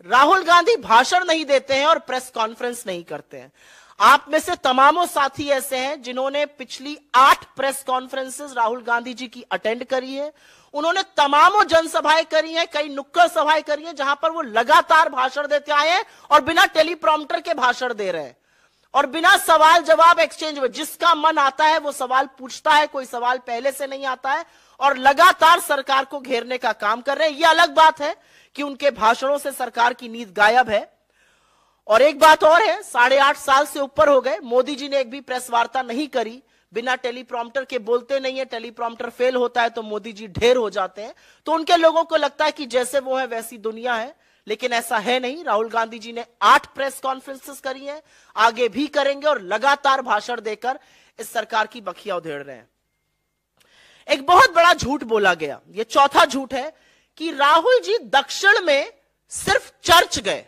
राहुल गांधी भाषण नहीं देते हैं और प्रेस कॉन्फ्रेंस नहीं करते हैं। आप में से तमामों साथी ऐसे हैं जिन्होंने पिछली 8 प्रेस कॉन्फ्रेंसेस राहुल गांधी जी की अटेंड करी है। उन्होंने तमामों जनसभाएं करी हैं, कई नुक्कड़ सभाएं करी हैं जहां पर वो लगातार भाषण देते आए हैं और बिना टेलीप्रॉम्प्टर के भाषण दे रहे हैं और बिना सवाल जवाब एक्सचेंज में जिसका मन आता है वो सवाल पूछता है, कोई सवाल पहले से नहीं आता है और लगातार सरकार को घेरने का काम कर रहे हैं। ये अलग बात है कि उनके भाषणों से सरकार की नींद गायब है। और एक बात और है, 8.5 साल से ऊपर हो गए, मोदी जी ने एक भी प्रेस वार्ता नहीं करी, बिना टेलीप्रॉम्प्टर के बोलते नहीं है, टेलीप्रॉम्प्टर फेल होता है तो मोदी जी ढेर हो जाते हैं। तो उनके लोगों को लगता है कि जैसे वो है वैसी दुनिया है, लेकिन ऐसा है नहीं। राहुल गांधी जी ने 8 प्रेस कॉन्फ्रेंसेस करी हैं, आगे भी करेंगे और लगातार भाषण देकर इस सरकार की बखिया उधेड़ रहे हैं। एक बहुत बड़ा झूठ बोला गया, यह चौथा झूठ है कि राहुल जी दक्षिण में सिर्फ चर्च गए।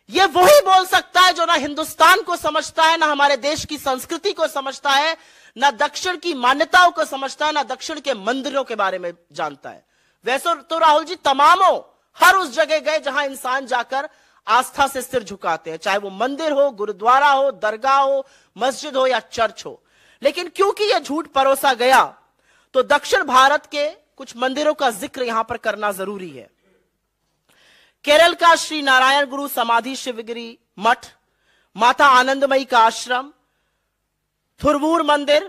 ये वही बोल सकता है जो ना हिंदुस्तान को समझता है, ना हमारे देश की संस्कृति को समझता है, ना दक्षिण की मान्यताओं को समझता है, ना दक्षिण के मंदिरों के बारे में जानता है। वैसे तो राहुल जी तमामों हर उस जगह गए जहां इंसान जाकर आस्था से सिर झुकाते हैं, चाहे वो मंदिर हो, गुरुद्वारा हो, दरगाह हो, मस्जिद हो या चर्च हो। लेकिन क्योंकि यह झूठ परोसा गया तो दक्षिण भारत के कुछ मंदिरों का जिक्र यहां पर करना जरूरी है। केरल का श्री नारायण गुरु समाधि शिवगिरी मठ, माता आनंदमयी का आश्रम, थुरवूर मंदिर,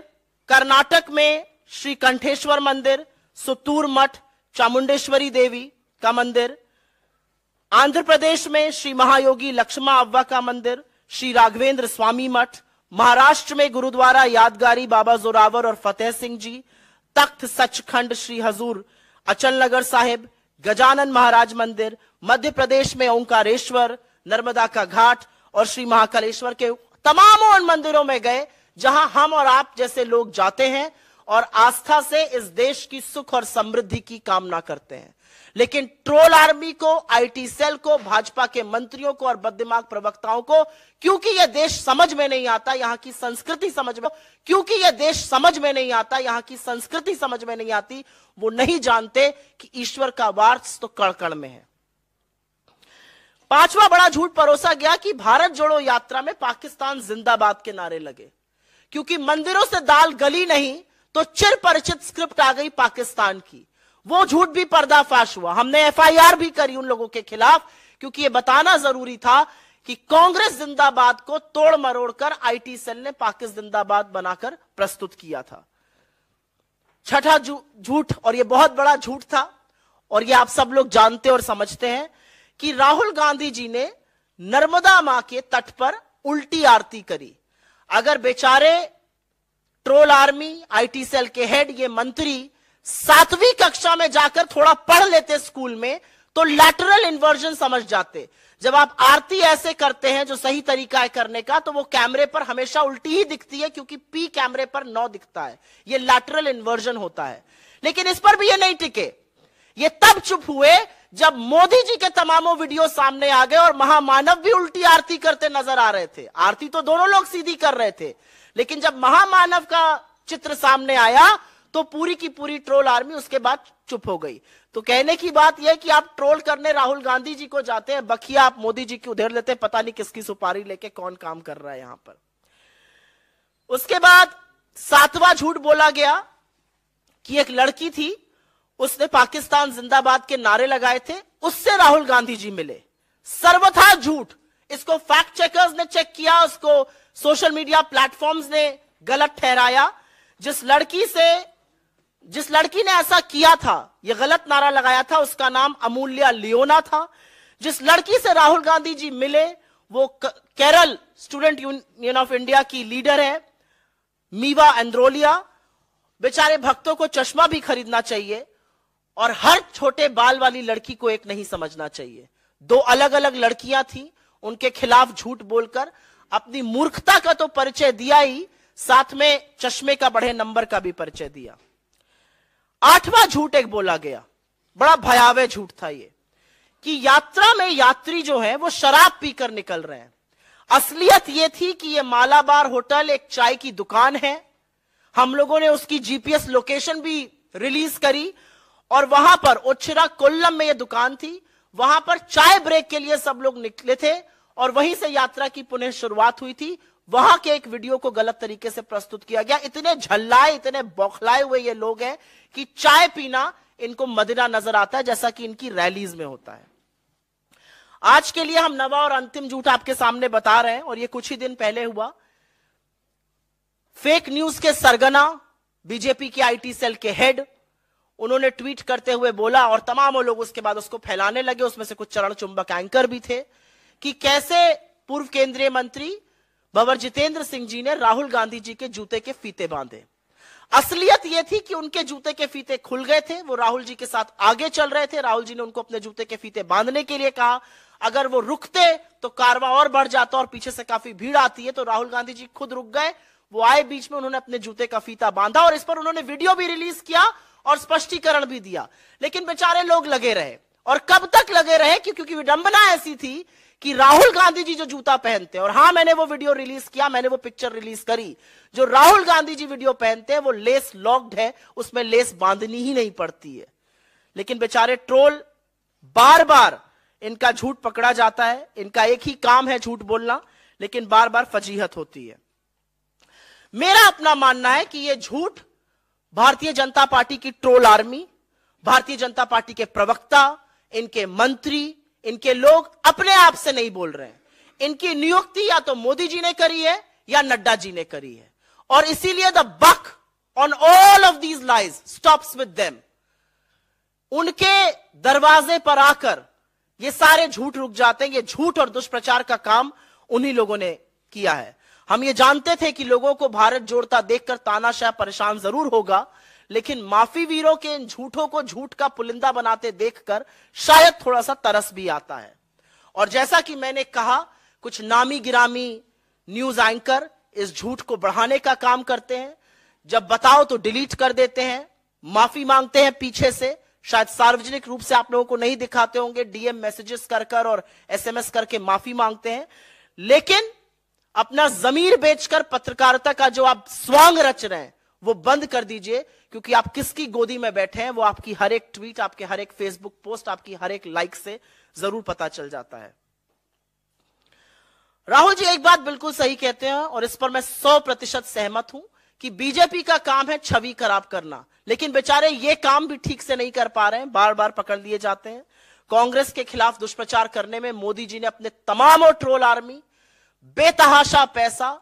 कर्नाटक में श्री कंठेश्वर मंदिर, सुत्तूर मठ, चामुंडेश्वरी देवी का मंदिर, आंध्र प्रदेश में श्री महायोगी लक्ष्मा अव्वा का मंदिर, श्री राघवेंद्र स्वामी मठ, महाराष्ट्र में गुरुद्वारा यादगारी बाबा जोरावर और फतेह सिंह जी, तख्त सचखंड श्री हजूर अचलनगर साहिब, गजानन महाराज मंदिर, मध्य प्रदेश में ओंकारेश्वर, नर्मदा का घाट और श्री महाकालेश्वर के तमाम उन मंदिरों में गए जहां हम और आप जैसे लोग जाते हैं और आस्था से इस देश की सुख और समृद्धि की कामना करते हैं। लेकिन ट्रोल आर्मी को, आईटी सेल को, भाजपा के मंत्रियों को और बददिमाग प्रवक्ताओं को, क्योंकि यह देश समझ में नहीं आता, यहां की संस्कृति समझ में, क्योंकि यह देश समझ में नहीं आता, यहां की संस्कृति समझ में नहीं आती, वो नहीं जानते कि ईश्वर का वास तो कण कण में है। पांचवा बड़ा झूठ परोसा गया कि भारत जोड़ो यात्रा में पाकिस्तान जिंदाबाद के नारे लगे। क्योंकि मंदिरों से दाल गली नहीं तो चिर परिचित स्क्रिप्ट आ गई पाकिस्तान की। वो झूठ भी पर्दाफाश हुआ। हमने एफआईआर भी करी उन लोगों के खिलाफ, क्योंकि यह बताना जरूरी था कि कांग्रेस जिंदाबाद को तोड़ मरोड़ कर आईटी सेल ने पाकिस्तान जिंदाबाद बनाकर प्रस्तुत किया था। छठा झूठ, और यह बहुत बड़ा झूठ था और यह आप सब लोग जानते और समझते हैं, कि राहुल गांधी जी ने नर्मदा मां के तट पर उल्टी आरती करी। अगर बेचारे ट्रोल आर्मी, आईटी सेल के हेड, ये मंत्री 7वीं कक्षा में जाकर थोड़ा पढ़ लेते स्कूल में तो लैटरल इन्वर्जन समझ जाते। जब आप आरती ऐसे करते हैं जो सही तरीका है करने का, तो वो कैमरे पर हमेशा उल्टी ही दिखती है, क्योंकि पी कैमरे पर 9 दिखता है। ये लैटरल इन्वर्जन होता है। लेकिन इस पर भी ये नहीं टिके। ये तब चुप हुए जब मोदी जी के तमामों वीडियो सामने आ गए और महामानव भी उल्टी आरती करते नजर आ रहे थे। आरती तो दोनों लोग सीधी कर रहे थे, लेकिन जब महामानव का चित्र सामने आया तो पूरी की पूरी ट्रोल आर्मी उसके बाद चुप हो गई। तो कहने की बात यह कि आप ट्रोल करने राहुल गांधी जी को जाते हैं, बखिया आप मोदी जी की उधेड़ लेते, पता नहीं किसकी सुपारी लेके कौन काम कर रहा है यहां पर। उसके बाद 7वां झूठ बोला गया कि एक लड़की थी, उसने पाकिस्तान जिंदाबाद के नारे लगाए थे, उससे राहुल गांधी जी मिले। सर्वथा झूठ। इसको फैक्ट चेकर्स ने चेक किया, उसको सोशल मीडिया प्लेटफॉर्म्स ने गलत ठहराया। जिस लड़की ने ऐसा किया था, यह गलत नारा लगाया था, उसका नाम अमूल्या लियोना था। जिस लड़की से राहुल गांधी जी मिले वो Kerala student union of India की लीडर है, मीवा एंड्रोलिया। बेचारे भक्तों को चश्मा भी खरीदना चाहिए और हर छोटे बाल वाली लड़की को एक नहीं समझना चाहिए। 2 अलग अलग लड़कियां थी, उनके खिलाफ झूठ बोलकर अपनी मूर्खता का तो परिचय दिया ही, साथ में चश्मे का बढ़े नंबर का भी परिचय दिया। 8वां झूठ एक बोला गया, बड़ा भयावह झूठ था ये, कि यात्रा में यात्री जो है वो शराब पीकर निकल रहे हैं। असलियत ये थी कि ये मालाबार होटल एक चाय की दुकान है। हम लोगों ने उसकी जीपीएस लोकेशन भी रिलीज करी और वहां पर ओचिरा कोल्लम में यह दुकान थी। वहां पर चाय ब्रेक के लिए सब लोग निकले थे और वहीं से यात्रा की पुनः शुरुआत हुई थी। वहां के एक वीडियो को गलत तरीके से प्रस्तुत किया गया। इतने झल्लाए, इतने बौखलाए हुए ये लोग हैं कि चाय पीना इनको मदिरा नजर आता है, जैसा कि इनकी रैलीज में होता है। आज के लिए हम नवा और अंतिम झूठ आपके सामने बता रहे हैं और ये कुछ ही दिन पहले हुआ। फेक न्यूज के सरगना बीजेपी के आईटी सेल के हेड, उन्होंने ट्वीट करते हुए बोला और तमाम लोग उसके बाद उसको फैलाने लगे, उसमें से कुछ चरण चुंबक एंकर भी थे, कि कैसे पूर्व केंद्रीय मंत्री भंवर जितेंद्र सिंह जी ने राहुल गांधी जी के जूते के फीते बांधे। असलियत यह थी कि उनके जूते के फीते खुल गए थे, वो राहुल जी के साथ आगे चल रहे थे। राहुल जी ने उनको अपने जूते के फीते बांधने के लिए कहा। अगर वो रुकते तो कारवां और बढ़ जाता और पीछे से काफी भीड़ आती है, तो राहुल गांधी जी खुद रुक गए। वो आए बीच में, उन्होंने अपने जूते का फीता बांधा और इस पर उन्होंने वीडियो भी रिलीज किया और स्पष्टीकरण भी दिया। लेकिन बेचारे लोग लगे रहे। और कब तक लगे रहे? क्योंकि विडंबना ऐसी थी कि राहुल गांधी जी जो जूता पहनते हैं, और हां मैंने वो वीडियो रिलीज किया, मैंने वो पिक्चर रिलीज करी, जो राहुल गांधी जी वीडियो पहनते हैं वो लेस लॉक्ड है, उसमें लेस बांधनी ही नहीं पड़ती है। लेकिन बेचारे ट्रोल बार बार इनका झूठ पकड़ा जाता है, इनका एक ही काम है झूठ बोलना, लेकिन बार बार फजीहत होती है। मेरा अपना मानना है कि यह झूठ भारतीय जनता पार्टी की troll army, Bharatiya Janata party के प्रवक्ता, इनके मंत्री, इनके लोग अपने आप से नहीं बोल रहे हैं। इनकी नियुक्ति या तो मोदी जी ने करी है या नड्डा जी ने करी है, और इसीलिए the buck on all of these lies stops with them. उनके दरवाजे पर आकर ये सारे झूठ रुक जाते हैं। ये झूठ और दुष्प्रचार का काम उन्हीं लोगों ने किया है। हम ये जानते थे कि लोगों को भारत जोड़ता देखकर तानाशाह परेशान जरूर होगा, लेकिन माफी वीरों के इन झूठों को झूठ का पुलिंदा बनाते देखकर शायद थोड़ा सा तरस भी आता है। और जैसा कि मैंने कहा, कुछ नामी गिरामी न्यूज एंकर इस झूठ को बढ़ाने का काम करते हैं। जब बताओ तो डिलीट कर देते हैं, माफी मांगते हैं पीछे से, शायद सार्वजनिक रूप से आप लोगों को नहीं दिखाते होंगे, डीएम मैसेजेस कर और एसएमएस करके माफी मांगते हैं। लेकिन अपना जमीर बेचकर पत्रकारिता का जो आप स्वांग रच रहे हैं वो बंद कर दीजिए, क्योंकि आप किसकी गोदी में बैठे हैं वो आपकी हर एक ट्वीट, आपके हर एक फेसबुक पोस्ट, आपकी हर एक लाइक से जरूर पता चल जाता है। राहुल जी एक बात बिल्कुल सही कहते हैं और इस पर मैं 100% सहमत हूं कि बीजेपी का काम है छवि खराब करना, लेकिन बेचारे ये काम भी ठीक से नहीं कर पा रहे हैं, बार बार पकड़ लिए जाते हैं। कांग्रेस के खिलाफ दुष्प्रचार करने में मोदी जी ने अपने तमाम और ट्रोल आर्मी, बेतहाशा पैसा,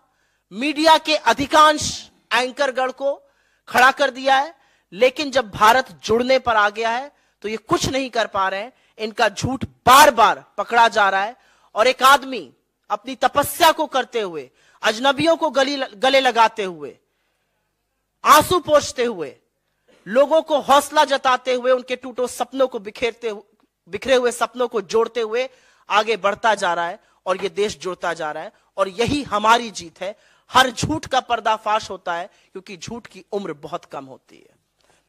मीडिया के अधिकांश एंकरगण को खड़ा कर दिया है। लेकिन जब भारत जुड़ने पर आ गया है तो ये कुछ नहीं कर पा रहे हैं। इनका झूठ बार बार पकड़ा जा रहा है, और एक आदमी अपनी तपस्या को करते हुए, अजनबियों को गले लगाते हुए, आंसू पोंछते हुए, लोगों को हौसला जताते हुए, उनके टूटे सपनों को बिखरे हुए सपनों को जोड़ते हुए आगे बढ़ता जा रहा है, और ये देश जुड़ता जा रहा है। और यही हमारी जीत है। हर झूठ का पर्दाफाश होता है, क्योंकि झूठ की उम्र बहुत कम होती है।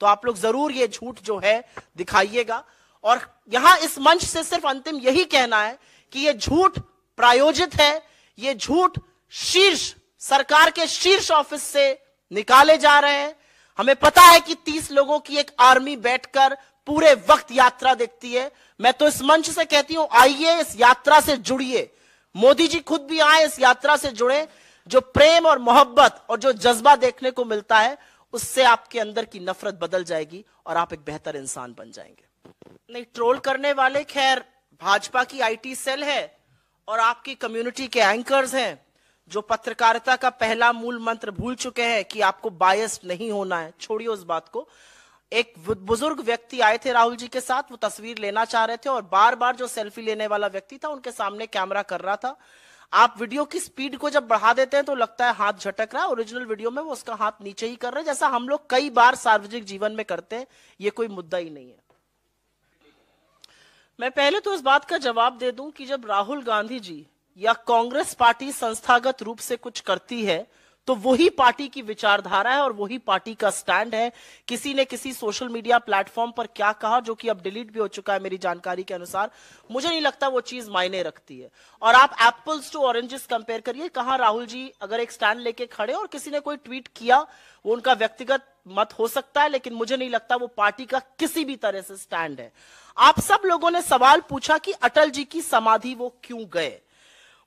तो आप लोग जरूर ये झूठ जो है दिखाइएगा। और यहां इस मंच से सिर्फ अंतिम यही कहना है कि ये झूठ प्रायोजित है, ये झूठ शीर्ष सरकार के शीर्ष ऑफिस से निकाले जा रहे हैं। हमें पता है कि 30 लोगों की एक आर्मी बैठकर पूरे वक्त यात्रा देखती है। मैं तो इस मंच से कहती हूं, आइए इस यात्रा से जुड़िए, मोदी जी खुद भी आए, इस यात्रा से जुड़े। जो प्रेम और मोहब्बत और जो जज्बा देखने को मिलता है, उससे आपके अंदर की नफरत बदल जाएगी और आप एक बेहतर इंसान बन जाएंगे। नहीं, ट्रोल करने वाले खैर भाजपा की आईटी सेल है और आपकी कम्युनिटी के एंकर्स हैं, जो पत्रकारिता का पहला मूल मंत्र भूल चुके हैं कि आपको बायस्ड नहीं होना है। छोड़िए उस बात को। एक बुजुर्ग व्यक्ति आए थे राहुल जी के साथ, वो तस्वीर लेना चाह रहे थे और बार बार जो सेल्फी लेने वाला व्यक्ति था उनके सामने कैमरा कर रहा था। आप वीडियो की स्पीड को जब बढ़ा देते हैं तो लगता है हाथ झटक रहा है। ओरिजिनल वीडियो में वो उसका हाथ नीचे ही कर रहे हैं, जैसा हम लोग कई बार सार्वजनिक जीवन में करते हैं। ये कोई मुद्दा ही नहीं है। मैं पहले तो इस बात का जवाब दे दूं कि जब राहुल गांधी जी या कांग्रेस पार्टी संस्थागत रूप से कुछ करती है तो वही पार्टी की विचारधारा है और वही पार्टी का स्टैंड है। किसी ने किसी सोशल मीडिया प्लेटफॉर्म पर क्या कहा, जो कि अब डिलीट भी हो चुका है मेरी जानकारी के अनुसार, मुझे नहीं लगता वो चीज मायने रखती है। और आप एप्पल्स टू ऑरेंजेस कंपेयर करिए। कहां राहुल जी अगर एक स्टैंड लेके खड़े और किसी ने कोई ट्वीट किया, वो उनका व्यक्तिगत मत हो सकता है, लेकिन मुझे नहीं लगता वो पार्टी का किसी भी तरह से स्टैंड है। आप सब लोगों ने सवाल पूछा कि अटल जी की समाधि वो क्यों गए।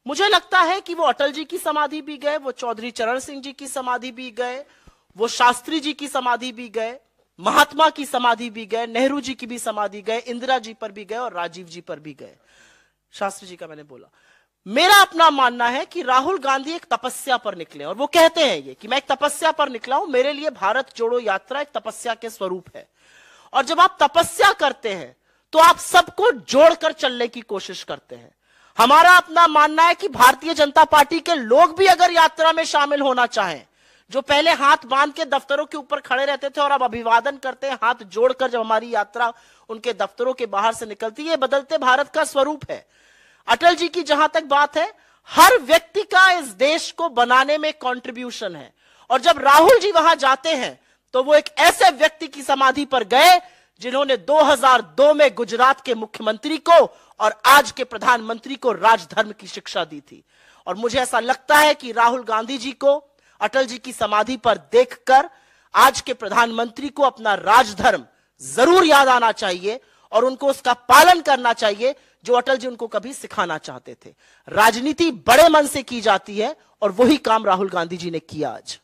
मुझे लगता है कि वो अटल जी की समाधि भी गए, वो चौधरी चरण सिंह जी की समाधि भी गए, वो शास्त्री जी की समाधि भी गए, महात्मा की समाधि भी गए, नेहरू जी की भी समाधि गए, इंदिरा जी पर भी गए और राजीव जी पर भी गए। शास्त्री जी का मैंने बोला। मेरा अपना मानना है कि राहुल गांधी एक तपस्या पर निकले और वो कहते हैं ये कि मैं एक तपस्या पर निकला हूं। मेरे लिए भारत जोड़ो यात्रा एक तपस्या के स्वरूप है। और जब आप तपस्या करते हैं तो आप सबको जोड़कर चलने की कोशिश करते हैं। हमारा अपना मानना है कि भारतीय जनता पार्टी के लोग भी अगर यात्रा में शामिल होना चाहें, जो पहले हाथ बांध के दफ्तरों के ऊपर खड़े रहते थे और अब अभिवादन करते हैं हाथ जोड़कर जब हमारी यात्रा उनके दफ्तरों के बाहर से निकलती है, ये बदलते भारत का स्वरूप है। अटल जी की जहां तक बात है, हर व्यक्ति का इस देश को बनाने में कंट्रीब्यूशन है। और जब राहुल जी वहां जाते हैं तो वो एक ऐसे व्यक्ति की समाधि पर गए जिन्होंने 2002 में गुजरात के मुख्यमंत्री को और आज के प्रधानमंत्री को राजधर्म की शिक्षा दी थी। और मुझे ऐसा लगता है कि राहुल गांधी जी को अटल जी की समाधि पर देखकर आज के प्रधानमंत्री को अपना राजधर्म जरूर याद आना चाहिए और उनको उसका पालन करना चाहिए जो अटल जी उनको कभी सिखाना चाहते थे। राजनीति बड़े मन से की जाती है और वही काम राहुल गांधी जी ने किया। आज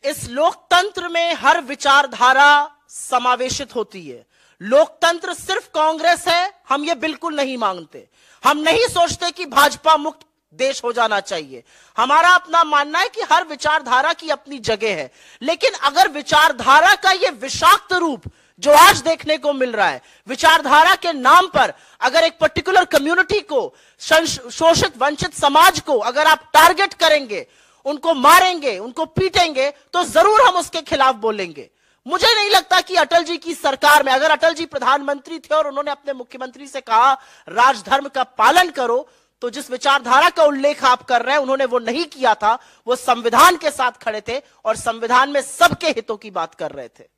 इस लोकतंत्र में हर विचारधारा समावेशित होती है। लोकतंत्र सिर्फ कांग्रेस है, हम ये बिल्कुल नहीं मांगते। हम नहीं सोचते कि भाजपा मुक्त देश हो जाना चाहिए। हमारा अपना मानना है कि हर विचारधारा की अपनी जगह है, लेकिन अगर विचारधारा का यह विषाक्त रूप जो आज देखने को मिल रहा है, विचारधारा के नाम पर अगर एक पर्टिकुलर कम्युनिटी को, शोषित वंचित समाज को अगर आप टारगेट करेंगे, उनको मारेंगे, उनको पीटेंगे, तो जरूर हम उसके खिलाफ बोलेंगे। मुझे नहीं लगता कि अटल जी की सरकार में अगर अटल जी प्रधानमंत्री थे और उन्होंने अपने मुख्यमंत्री से कहा राजधर्म का पालन करो, तो जिस विचारधारा का उल्लेख आप कर रहे हैं उन्होंने वो नहीं किया था। वो संविधान के साथ खड़े थे और संविधान में सबके हितों की बात कर रहे थे।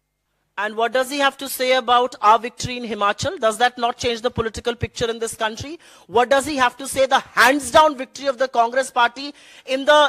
And what does he have to say about our victory in Himachal? Does that not change the political picture in this country? What does he have to say the hands down victory of the Congress party in the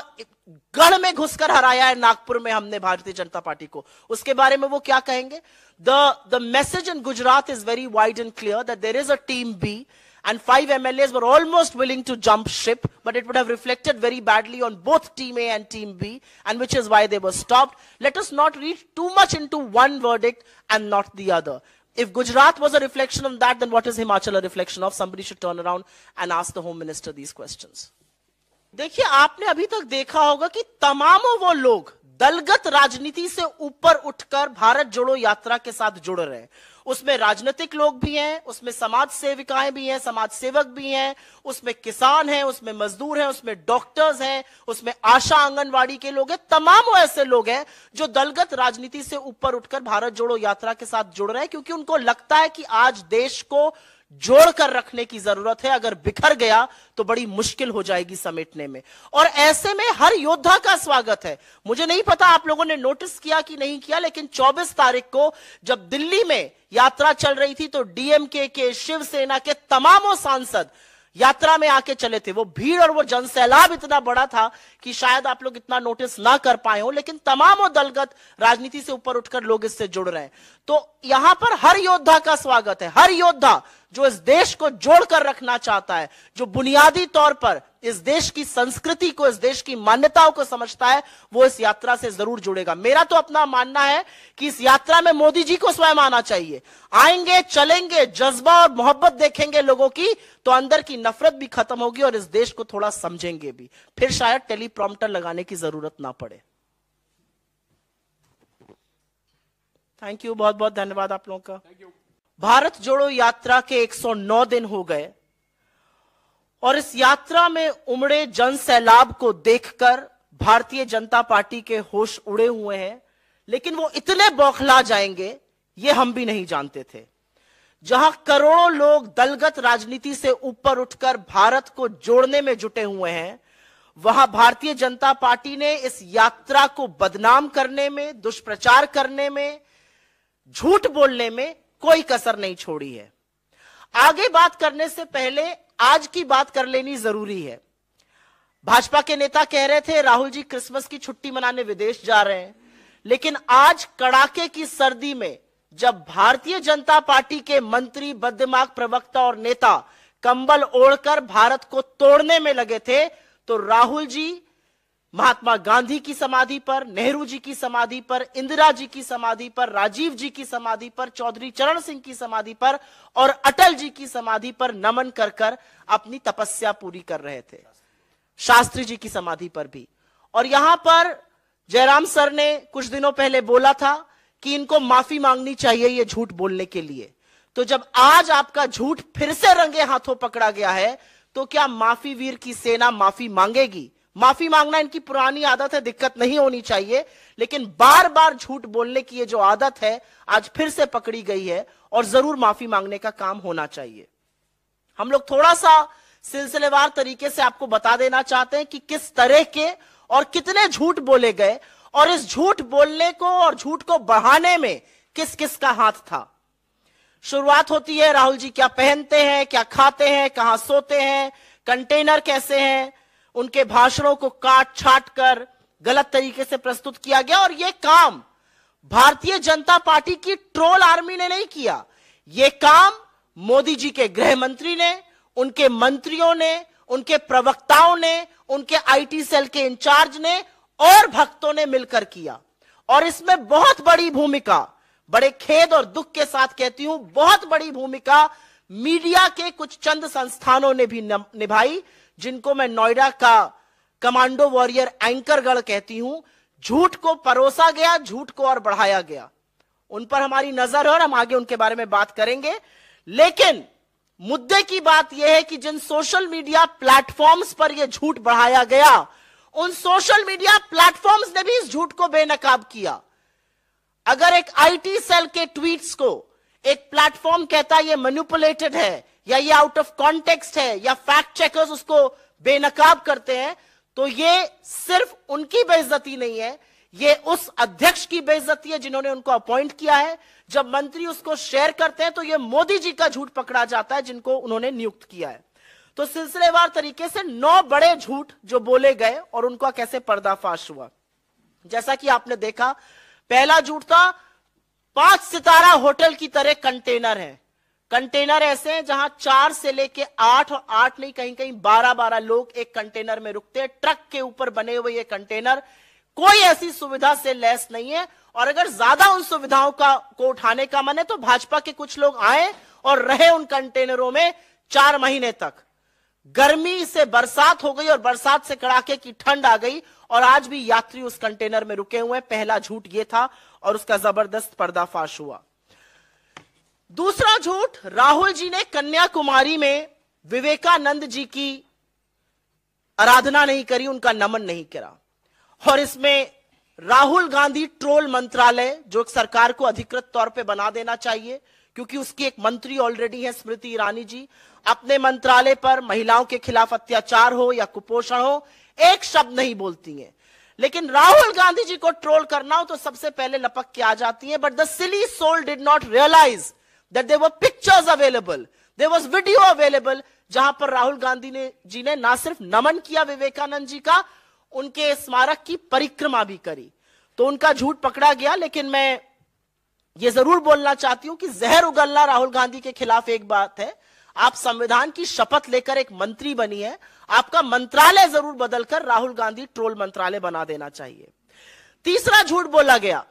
गढ़ में घुसकर हराया है नागपुर में हमने Bharatiya Janata party को, उसके बारे में वो क्या कहेंगे? The message in Gujarat is very wide and clear that there is a team B and 5 MLAs were almost willing to jump ship, but it would have reflected very badly on both Team A and Team B, and which is why they were stopped. Let us not read too much into one verdict and not the other. If Gujarat was a reflection of that, then what is Himachal a reflection of? Somebody should turn around and ask the Home Minister these questions. देखिए, आपने अभी तक देखा होगा कि तमामों वो लोग दलगत राजनीति से ऊपर उठकर भारत जोड़ो यात्रा के साथ जुड़ रहे हैं। उसमें राजनीतिक लोग भी हैं, उसमें समाज सेविकाएं भी हैं, समाज सेवक भी हैं, उसमें किसान हैं, उसमें मजदूर हैं, उसमें डॉक्टर्स हैं, उसमें आशा आंगनवाड़ी के लोग हैं। तमाम वो ऐसे लोग हैं जो दलगत राजनीति से ऊपर उठकर भारत जोड़ो यात्रा के साथ जुड़ रहे हैं, क्योंकि उनको लगता है कि आज देश को जोड़कर रखने की जरूरत है। अगर बिखर गया तो बड़ी मुश्किल हो जाएगी समेटने में। और ऐसे में हर योद्धा का स्वागत है। मुझे नहीं पता आप लोगों ने नोटिस किया कि नहीं किया, लेकिन 24 तारीख को जब दिल्ली में यात्रा चल रही थी तो डीएमके के, शिवसेना के तमामों सांसद यात्रा में आके चले थे। वो भीड़ और वो जनसैलाब इतना बड़ा था कि शायद आप लोग इतना नोटिस ना कर पाए हो, लेकिन तमामों दलगत राजनीति से ऊपर उठकर लोग इससे जुड़ रहे हैं। तो यहां पर हर योद्धा का स्वागत है। हर योद्धा जो इस देश को जोड़कर रखना चाहता है, जो बुनियादी तौर पर इस देश की संस्कृति को, इस देश की मान्यताओं को समझता है, वो इस यात्रा से जरूर जुड़ेगा। मेरा तो अपना मानना है कि इस यात्रा में मोदी जी को स्वयं आना चाहिए। आएंगे, चलेंगे, जज्बा और मोहब्बत देखेंगे लोगों की, तो अंदर की नफरत भी खत्म होगी और इस देश को थोड़ा समझेंगे भी। फिर शायद टेलीप्रॉम्प्टर लगाने की जरूरत ना पड़े। थैंक यू, बहुत बहुत धन्यवाद आप लोगों का। भारत जोड़ो यात्रा के 109 दिन हो गए और इस यात्रा में उमड़े जन सैलाब को देखकर भारतीय जनता पार्टी के होश उड़े हुए हैं, लेकिन वो इतने बौखला जाएंगे ये हम भी नहीं जानते थे। जहां करोड़ों लोग दलगत राजनीति से ऊपर उठकर भारत को जोड़ने में जुटे हुए हैं, वहां भारतीय जनता पार्टी ने इस यात्रा को बदनाम करने में, दुष्प्रचार करने में, झूठ बोलने में कोई कसर नहीं छोड़ी है। आगे बात करने से पहले आज की बात कर लेनी जरूरी है। भाजपा के नेता कह रहे थे राहुल जी क्रिसमस की छुट्टी मनाने विदेश जा रहे हैं, लेकिन आज कड़ाके की सर्दी में जब भारतीय जनता पार्टी के मंत्री, बददिमाग प्रवक्ता और नेता कंबल ओढ़कर भारत को तोड़ने में लगे थे, तो राहुल जी महात्मा गांधी की समाधि पर, नेहरू जी की समाधि पर, इंदिरा जी की समाधि पर, राजीव जी की समाधि पर, चौधरी चरण सिंह की समाधि पर और अटल जी की समाधि पर नमन कर कर अपनी तपस्या पूरी कर रहे थे। शास्त्री जी की समाधि पर भी। और यहां पर जयराम सर ने कुछ दिनों पहले बोला था कि इनको माफी मांगनी चाहिए ये झूठ बोलने के लिए। तो जब आज आपका झूठ फिर से रंगे हाथों पकड़ा गया है, तो क्या माफी वीर की सेना माफी मांगेगी? माफी मांगना इनकी पुरानी आदत है, दिक्कत नहीं होनी चाहिए, लेकिन बार बार झूठ बोलने की ये जो आदत है आज फिर से पकड़ी गई है और जरूर माफी मांगने का काम होना चाहिए। हम लोग थोड़ा सा सिलसिलेवार तरीके से आपको बता देना चाहते हैं कि किस तरह के और कितने झूठ बोले गए और इस झूठ बोलने को और झूठ को बढ़ाने में किस किस का हाथ था। शुरुआत होती है राहुल जी क्या पहनते हैं, क्या खाते हैं, कहां सोते हैं, कंटेनर कैसे हैं, उनके भाषणों को काट छाट कर गलत तरीके से प्रस्तुत किया गया। और यह काम भारतीय जनता पार्टी की ट्रोल आर्मी ने नहीं किया, यह काम मोदी जी के गृह मंत्री ने, उनके मंत्रियों ने, उनके प्रवक्ताओं ने, उनके आईटी सेल के इंचार्ज ने और भक्तों ने मिलकर किया। और इसमें बहुत बड़ी भूमिका, बड़े खेद और दुख के साथ कहती हूं, बहुत बड़ी भूमिका मीडिया के कुछ चंद संस्थानों ने भी निभाई, जिनको मैं नोएडा का कमांडो वॉरियर एंकरगढ़ कहती हूं। झूठ को परोसा गया, झूठ को और बढ़ाया गया, उन पर हमारी नजर है और हम आगे उनके बारे में बात करेंगे। लेकिन मुद्दे की बात यह है कि जिन सोशल मीडिया प्लेटफॉर्म्स पर यह झूठ बढ़ाया गया, उन सोशल मीडिया प्लेटफॉर्म्स ने भी इस झूठ को बेनकाब किया। अगर एक आईटी सेल के ट्वीट्स को एक प्लेटफॉर्म कहता है ये मैनिपुलेटेड है या ये आउट ऑफ कॉन्टेक्स्ट है या फैक्ट चेकर्स उसको बेनकाब करते हैं, तो ये सिर्फ उनकी बेइज्जती नहीं है, ये उस अध्यक्ष की बेइज्जती है जिन्होंने उनको अपॉइंट किया है। जब मंत्री उसको शेयर करते हैं तो ये मोदी जी का झूठ पकड़ा जाता है जिनको उन्होंने नियुक्त किया है। तो सिलसिलेवार तरीके से 9 बड़े झूठ जो बोले गए और उनका कैसे पर्दाफाश हुआ। जैसा कि आपने देखा, पहला झूठ था 5 सितारा होटल की तरह कंटेनर है। कंटेनर ऐसे हैं जहां 4 से लेके 8 और 8 नहीं कहीं कहीं 12-12 लोग एक कंटेनर में रुकते हैं। ट्रक के ऊपर बने हुए ये कंटेनर कोई ऐसी सुविधा से लैस नहीं है। और अगर ज्यादा उन सुविधाओं को उठाने का मन है तो भाजपा के कुछ लोग आए और रहे उन कंटेनरों में 4 महीने तक। गर्मी से बरसात हो गई और बरसात से कड़ाके की ठंड आ गई और आज भी यात्री उस कंटेनर में रुके हुए हैं। पहला झूठ ये था और उसका जबरदस्त पर्दाफाश हुआ। दूसरा झूठ, राहुल जी ने कन्याकुमारी में विवेकानंद जी की आराधना नहीं करी, उनका नमन नहीं करा। और इसमें राहुल गांधी ट्रोल मंत्रालय, जो सरकार को अधिकृत तौर पे बना देना चाहिए, क्योंकि उसकी एक मंत्री ऑलरेडी है स्मृति ईरानी जी, अपने मंत्रालय पर महिलाओं के खिलाफ अत्याचार हो या कुपोषण हो एक शब्द नहीं बोलती हैं। लेकिन राहुल गांधी जी को ट्रोल करना हो तो सबसे पहले लपक के आ जाती हैं। But the silly soul did not realise that there were pictures available, there was video available, जहां पर राहुल गांधी जी ने ना सिर्फ नमन किया विवेकानंद जी का, उनके स्मारक की परिक्रमा भी करी। तो उनका झूठ पकड़ा गया। लेकिन मैं ये जरूर बोलना चाहती हूं कि जहर उगलना राहुल गांधी के खिलाफ एक बात है, आप संविधान की शपथ लेकर एक मंत्री बनी है, आपका मंत्रालय जरूर बदलकर राहुल गांधी ट्रोल मंत्रालय बना देना चाहिए। तीसरा झूठ बोला गया,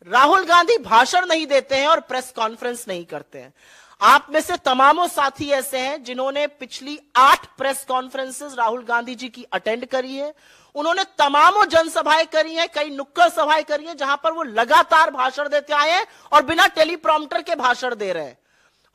राहुल गांधी भाषण नहीं देते हैं और प्रेस कॉन्फ्रेंस नहीं करते हैं। आप में से तमामों साथी ऐसे हैं जिन्होंने पिछली 8 प्रेस कॉन्फ्रेंसेस राहुल गांधी जी की अटेंड करी है। उन्होंने तमामों जनसभाएं करी हैं, कई नुक्कड़ सभाएं करी हैं जहां पर वो लगातार भाषण देते आए हैं और बिना टेलीप्रॉम्प्टर के भाषण दे रहे हैं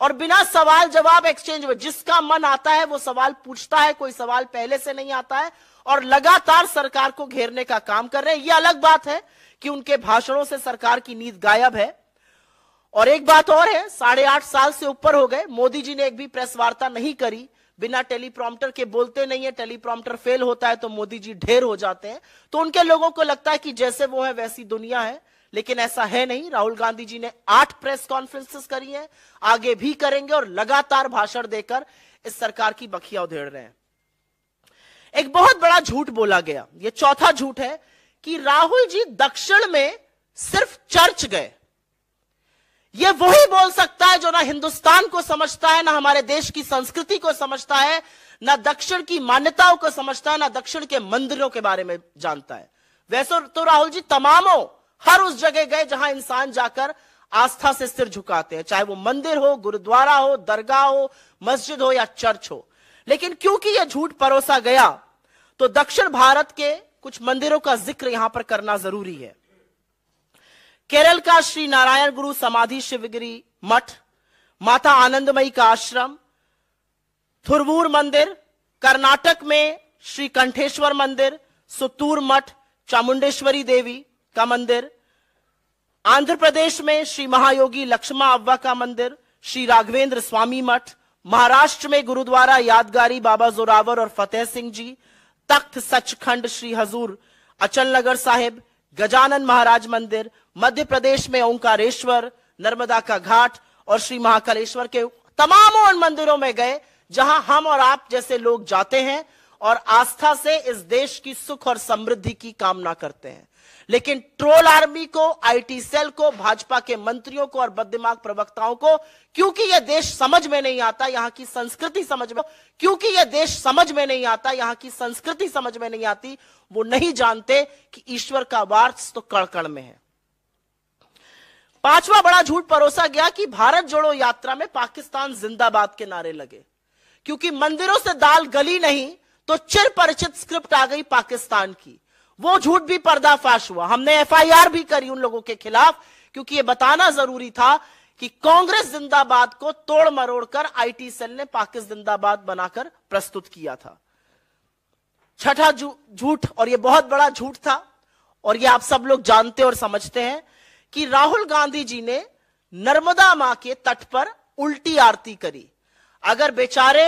और बिना सवाल जवाब एक्सचेंज हुए। जिसका मन आता है वो सवाल पूछता है, कोई सवाल पहले से नहीं आता है और लगातार सरकार को घेरने का काम कर रहे हैं। ये अलग बात है कि उनके भाषणों से सरकार की नींद गायब है। और एक बात और है, 8.5 साल से ऊपर हो गए, मोदी जी ने एक भी प्रेस वार्ता नहीं करी, बिना टेलीप्रॉम्प्टर के बोलते नहीं है। टेलीप्रॉम्प्टर फेल होता है तो मोदी जी ढेर हो जाते हैं। तो उनके लोगों को लगता है कि जैसे वो है वैसी दुनिया है, लेकिन ऐसा है नहीं। राहुल गांधी जी ने 8 प्रेस कॉन्फ्रेंसेस करी हैं, आगे भी करेंगे और लगातार भाषण देकर इस सरकार की बखिया उधेड़ रहे हैं। एक बहुत बड़ा झूठ बोला गया, यह चौथा झूठ है कि राहुल जी दक्षिण में सिर्फ चर्च गए। यह वही बोल सकता है जो ना हिंदुस्तान को समझता है, ना हमारे देश की संस्कृति को समझता है, ना दक्षिण की मान्यताओं को समझता है, ना दक्षिण के मंदिरों के बारे में जानता है। वैसे तो राहुल जी तमामों हर उस जगह गए जहां इंसान जाकर आस्था से सिर झुकाते हैं, चाहे वो मंदिर हो, गुरुद्वारा हो, दरगाह हो, मस्जिद हो या चर्च हो। लेकिन क्योंकि यह झूठ परोसा गया तो दक्षिण भारत के कुछ मंदिरों का जिक्र यहां पर करना जरूरी है। केरल का श्री नारायण गुरु समाधि शिवगिरी मठ, माता आनंदमयी का आश्रम, थुरवूर मंदिर, कर्नाटक में श्री कंठेश्वर मंदिर, सुत्तूर मठ, चामुंडेश्वरी देवी का मंदिर, आंध्र प्रदेश में श्री महायोगी लक्ष्मा अव्वा का मंदिर, श्री राघवेंद्र स्वामी मठ, महाराष्ट्र में गुरुद्वारा यादगारी बाबा जोरावर और फतेह सिंह जी, तख्त सचखंड श्री हजूर अचल नगर साहिब, गजानन महाराज मंदिर, मध्य प्रदेश में ओंकारेश्वर, नर्मदा का घाट और श्री महाकालेश्वर के तमाम उन मंदिरों में गए जहां हम और आप जैसे लोग जाते हैं और आस्था से इस देश की सुख और समृद्धि की कामना करते हैं। लेकिन ट्रोल आर्मी को, आईटी सेल को, भाजपा के मंत्रियों को और बददिमाग प्रवक्ताओं को, क्योंकि यह देश समझ में नहीं आता, यहां की संस्कृति समझ में, क्योंकि यह देश समझ में नहीं आता, यहां की संस्कृति समझ में नहीं आती, वो नहीं जानते कि ईश्वर का वास तो कण कण में है। पांचवा बड़ा झूठ परोसा गया कि भारत जोड़ो यात्रा में पाकिस्तान जिंदाबाद के नारे लगे। क्योंकि मंदिरों से दाल गली नहीं तो चिर परिचित स्क्रिप्ट आ गई पाकिस्तान की। वो झूठ भी पर्दाफाश हुआ। हमने एफआईआर भी करी उन लोगों के खिलाफ, क्योंकि यह बताना जरूरी था कि कांग्रेस जिंदाबाद को तोड़ मरोड़ कर आईटी सेल ने पाकिस्तान जिंदाबाद बनाकर प्रस्तुत किया था। छठा झूठ, और यह बहुत बड़ा झूठ था और यह आप सब लोग जानते और समझते हैं, कि राहुल गांधी जी ने नर्मदा मां के तट पर उल्टी आरती करी। अगर बेचारे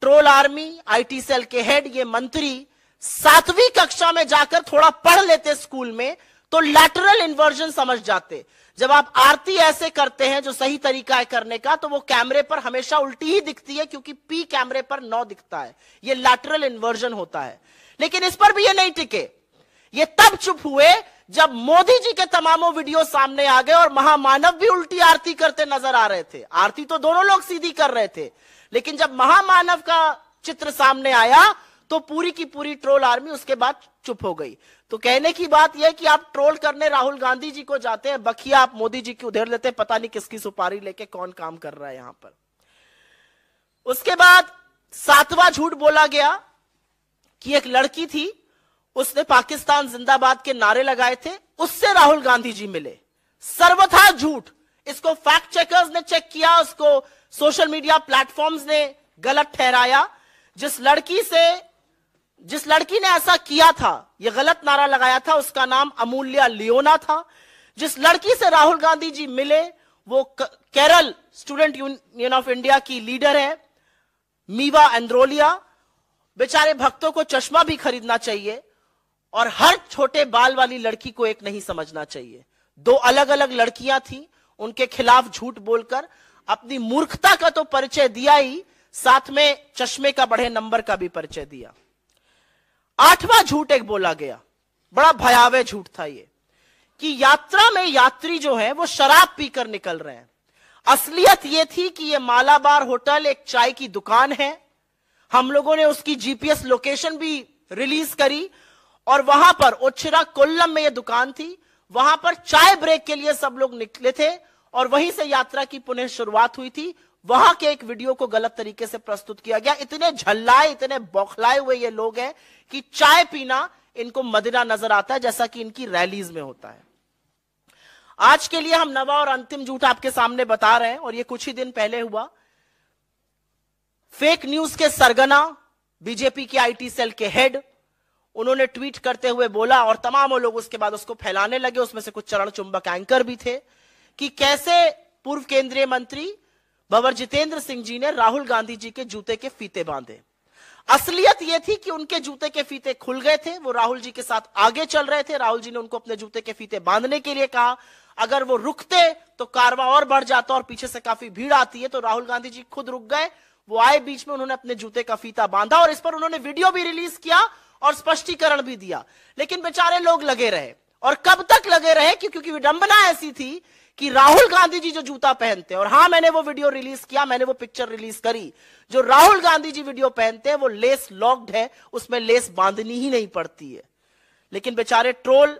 ट्रोल आर्मी, आईटी सेल के हेड, ये मंत्री 7वीं कक्षा में जाकर थोड़ा पढ़ लेते स्कूल में तो लैटरल इन्वर्जन समझ जाते। जब आप आरती ऐसे करते हैं जो सही तरीका है करने का, तो वो कैमरे पर हमेशा उल्टी ही दिखती है, क्योंकि पी कैमरे पर 9 दिखता है। ये लैटरल इन्वर्जन होता है। लेकिन इस पर भी ये नहीं टिके। ये तब चुप हुए जब मोदी जी के तमामों वीडियो सामने आ गए और महामानव भी उल्टी आरती करते नजर आ रहे थे। आरती तो दोनों लोग सीधी कर रहे थे, लेकिन जब महामानव का चित्र सामने आया तो पूरी की पूरी ट्रोल आर्मी उसके बाद चुप हो गई। तो कहने की बात यह कि आप ट्रोल करने राहुल गांधी जी को जाते हैं, बखिया आप मोदी जी की उधेड़ लेते, पता नहीं किसकी सुपारी लेके कौन काम कर रहा है यहां पर। उसके बाद 7वां झूठ बोला गया कि एक लड़की थी, उसने पाकिस्तान जिंदाबाद के नारे लगाए थे, उससे राहुल गांधी जी मिले। सर्वथा झूठ। इसको फैक्ट चेकर्स ने चेक किया, उसको सोशल मीडिया प्लेटफॉर्म्स ने गलत ठहराया। जिस लड़की ने ऐसा किया था, यह गलत नारा लगाया था, उसका नाम अमूल्या लियोना था। जिस लड़की से राहुल गांधी जी मिले वो Kerala student union of India की लीडर है, मीवा एंड्रोलिया। बेचारे भक्तों को चश्मा भी खरीदना चाहिए और हर छोटे बाल वाली लड़की को एक नहीं समझना चाहिए। 2 अलग अलग लड़कियां थी, उनके खिलाफ झूठ बोलकर अपनी मूर्खता का तो परिचय दिया ही, साथ में चश्मे का बढ़े नंबर का भी परिचय दिया। 8वां झूठ एक बोला गया, बड़ा भयावह झूठ था ये, कि यात्रा में यात्री जो है वो शराब पीकर निकल रहे हैं। असलियत ये थी कि ये मालाबार होटल एक चाय की दुकान है। हम लोगों ने उसकी जीपीएस लोकेशन भी रिलीज करी और वहां पर ओचिरा कोल्लम में यह दुकान थी। वहां पर चाय ब्रेक के लिए सब लोग निकले थे और वहीं से यात्रा की पुनः शुरुआत हुई थी। वहां के एक वीडियो को गलत तरीके से प्रस्तुत किया गया। इतने झल्लाए, इतने बौखलाए हुए ये लोग हैं कि चाय पीना इनको मदिरा नजर आता है, जैसा कि इनकी रैलीज में होता है। आज के लिए हम नवा और अंतिम झूठ आपके सामने बता रहे हैं और ये कुछ ही दिन पहले हुआ। फेक न्यूज के सरगना बीजेपी के आईटी सेल के हेड, उन्होंने ट्वीट करते हुए बोला और तमाम लोग उसके बाद उसको फैलाने लगे, उसमें से कुछ चरण चुंबक एंकर भी थे, कि कैसे पूर्व केंद्रीय मंत्री भंवर जितेंद्र सिंह जी ने राहुल गांधी जी के जूते के फीते बांधे। असलियत यह थी कि उनके जूते के फीते खुल गए थे, वो राहुल जी के साथ आगे चल रहे थे। राहुल जी ने उनको अपने जूते के फीते बांधने के लिए कहा। अगर वो रुकते तो कारवां और बढ़ जाता और पीछे से काफी भीड़ आती है, तो राहुल गांधी जी खुद रुक गए। वो आए, बीच में उन्होंने अपने जूते का फीता बांधा और इस पर उन्होंने वीडियो भी रिलीज किया और स्पष्टीकरण भी दिया। लेकिन बेचारे लोग लगे रहे। और कब तक लगे रहे? क्योंकि विडंबना ऐसी थी कि राहुल गांधी जी जो जूता पहनते हैं, और हां मैंने वो वीडियो रिलीज किया, मैंने वो पिक्चर रिलीज करी, जो राहुल गांधी जी वीडियो पहनते हैं वो लेस लॉक्ड है, उसमें लेस बांधनी ही नहीं पड़ती है। लेकिन बेचारे ट्रोल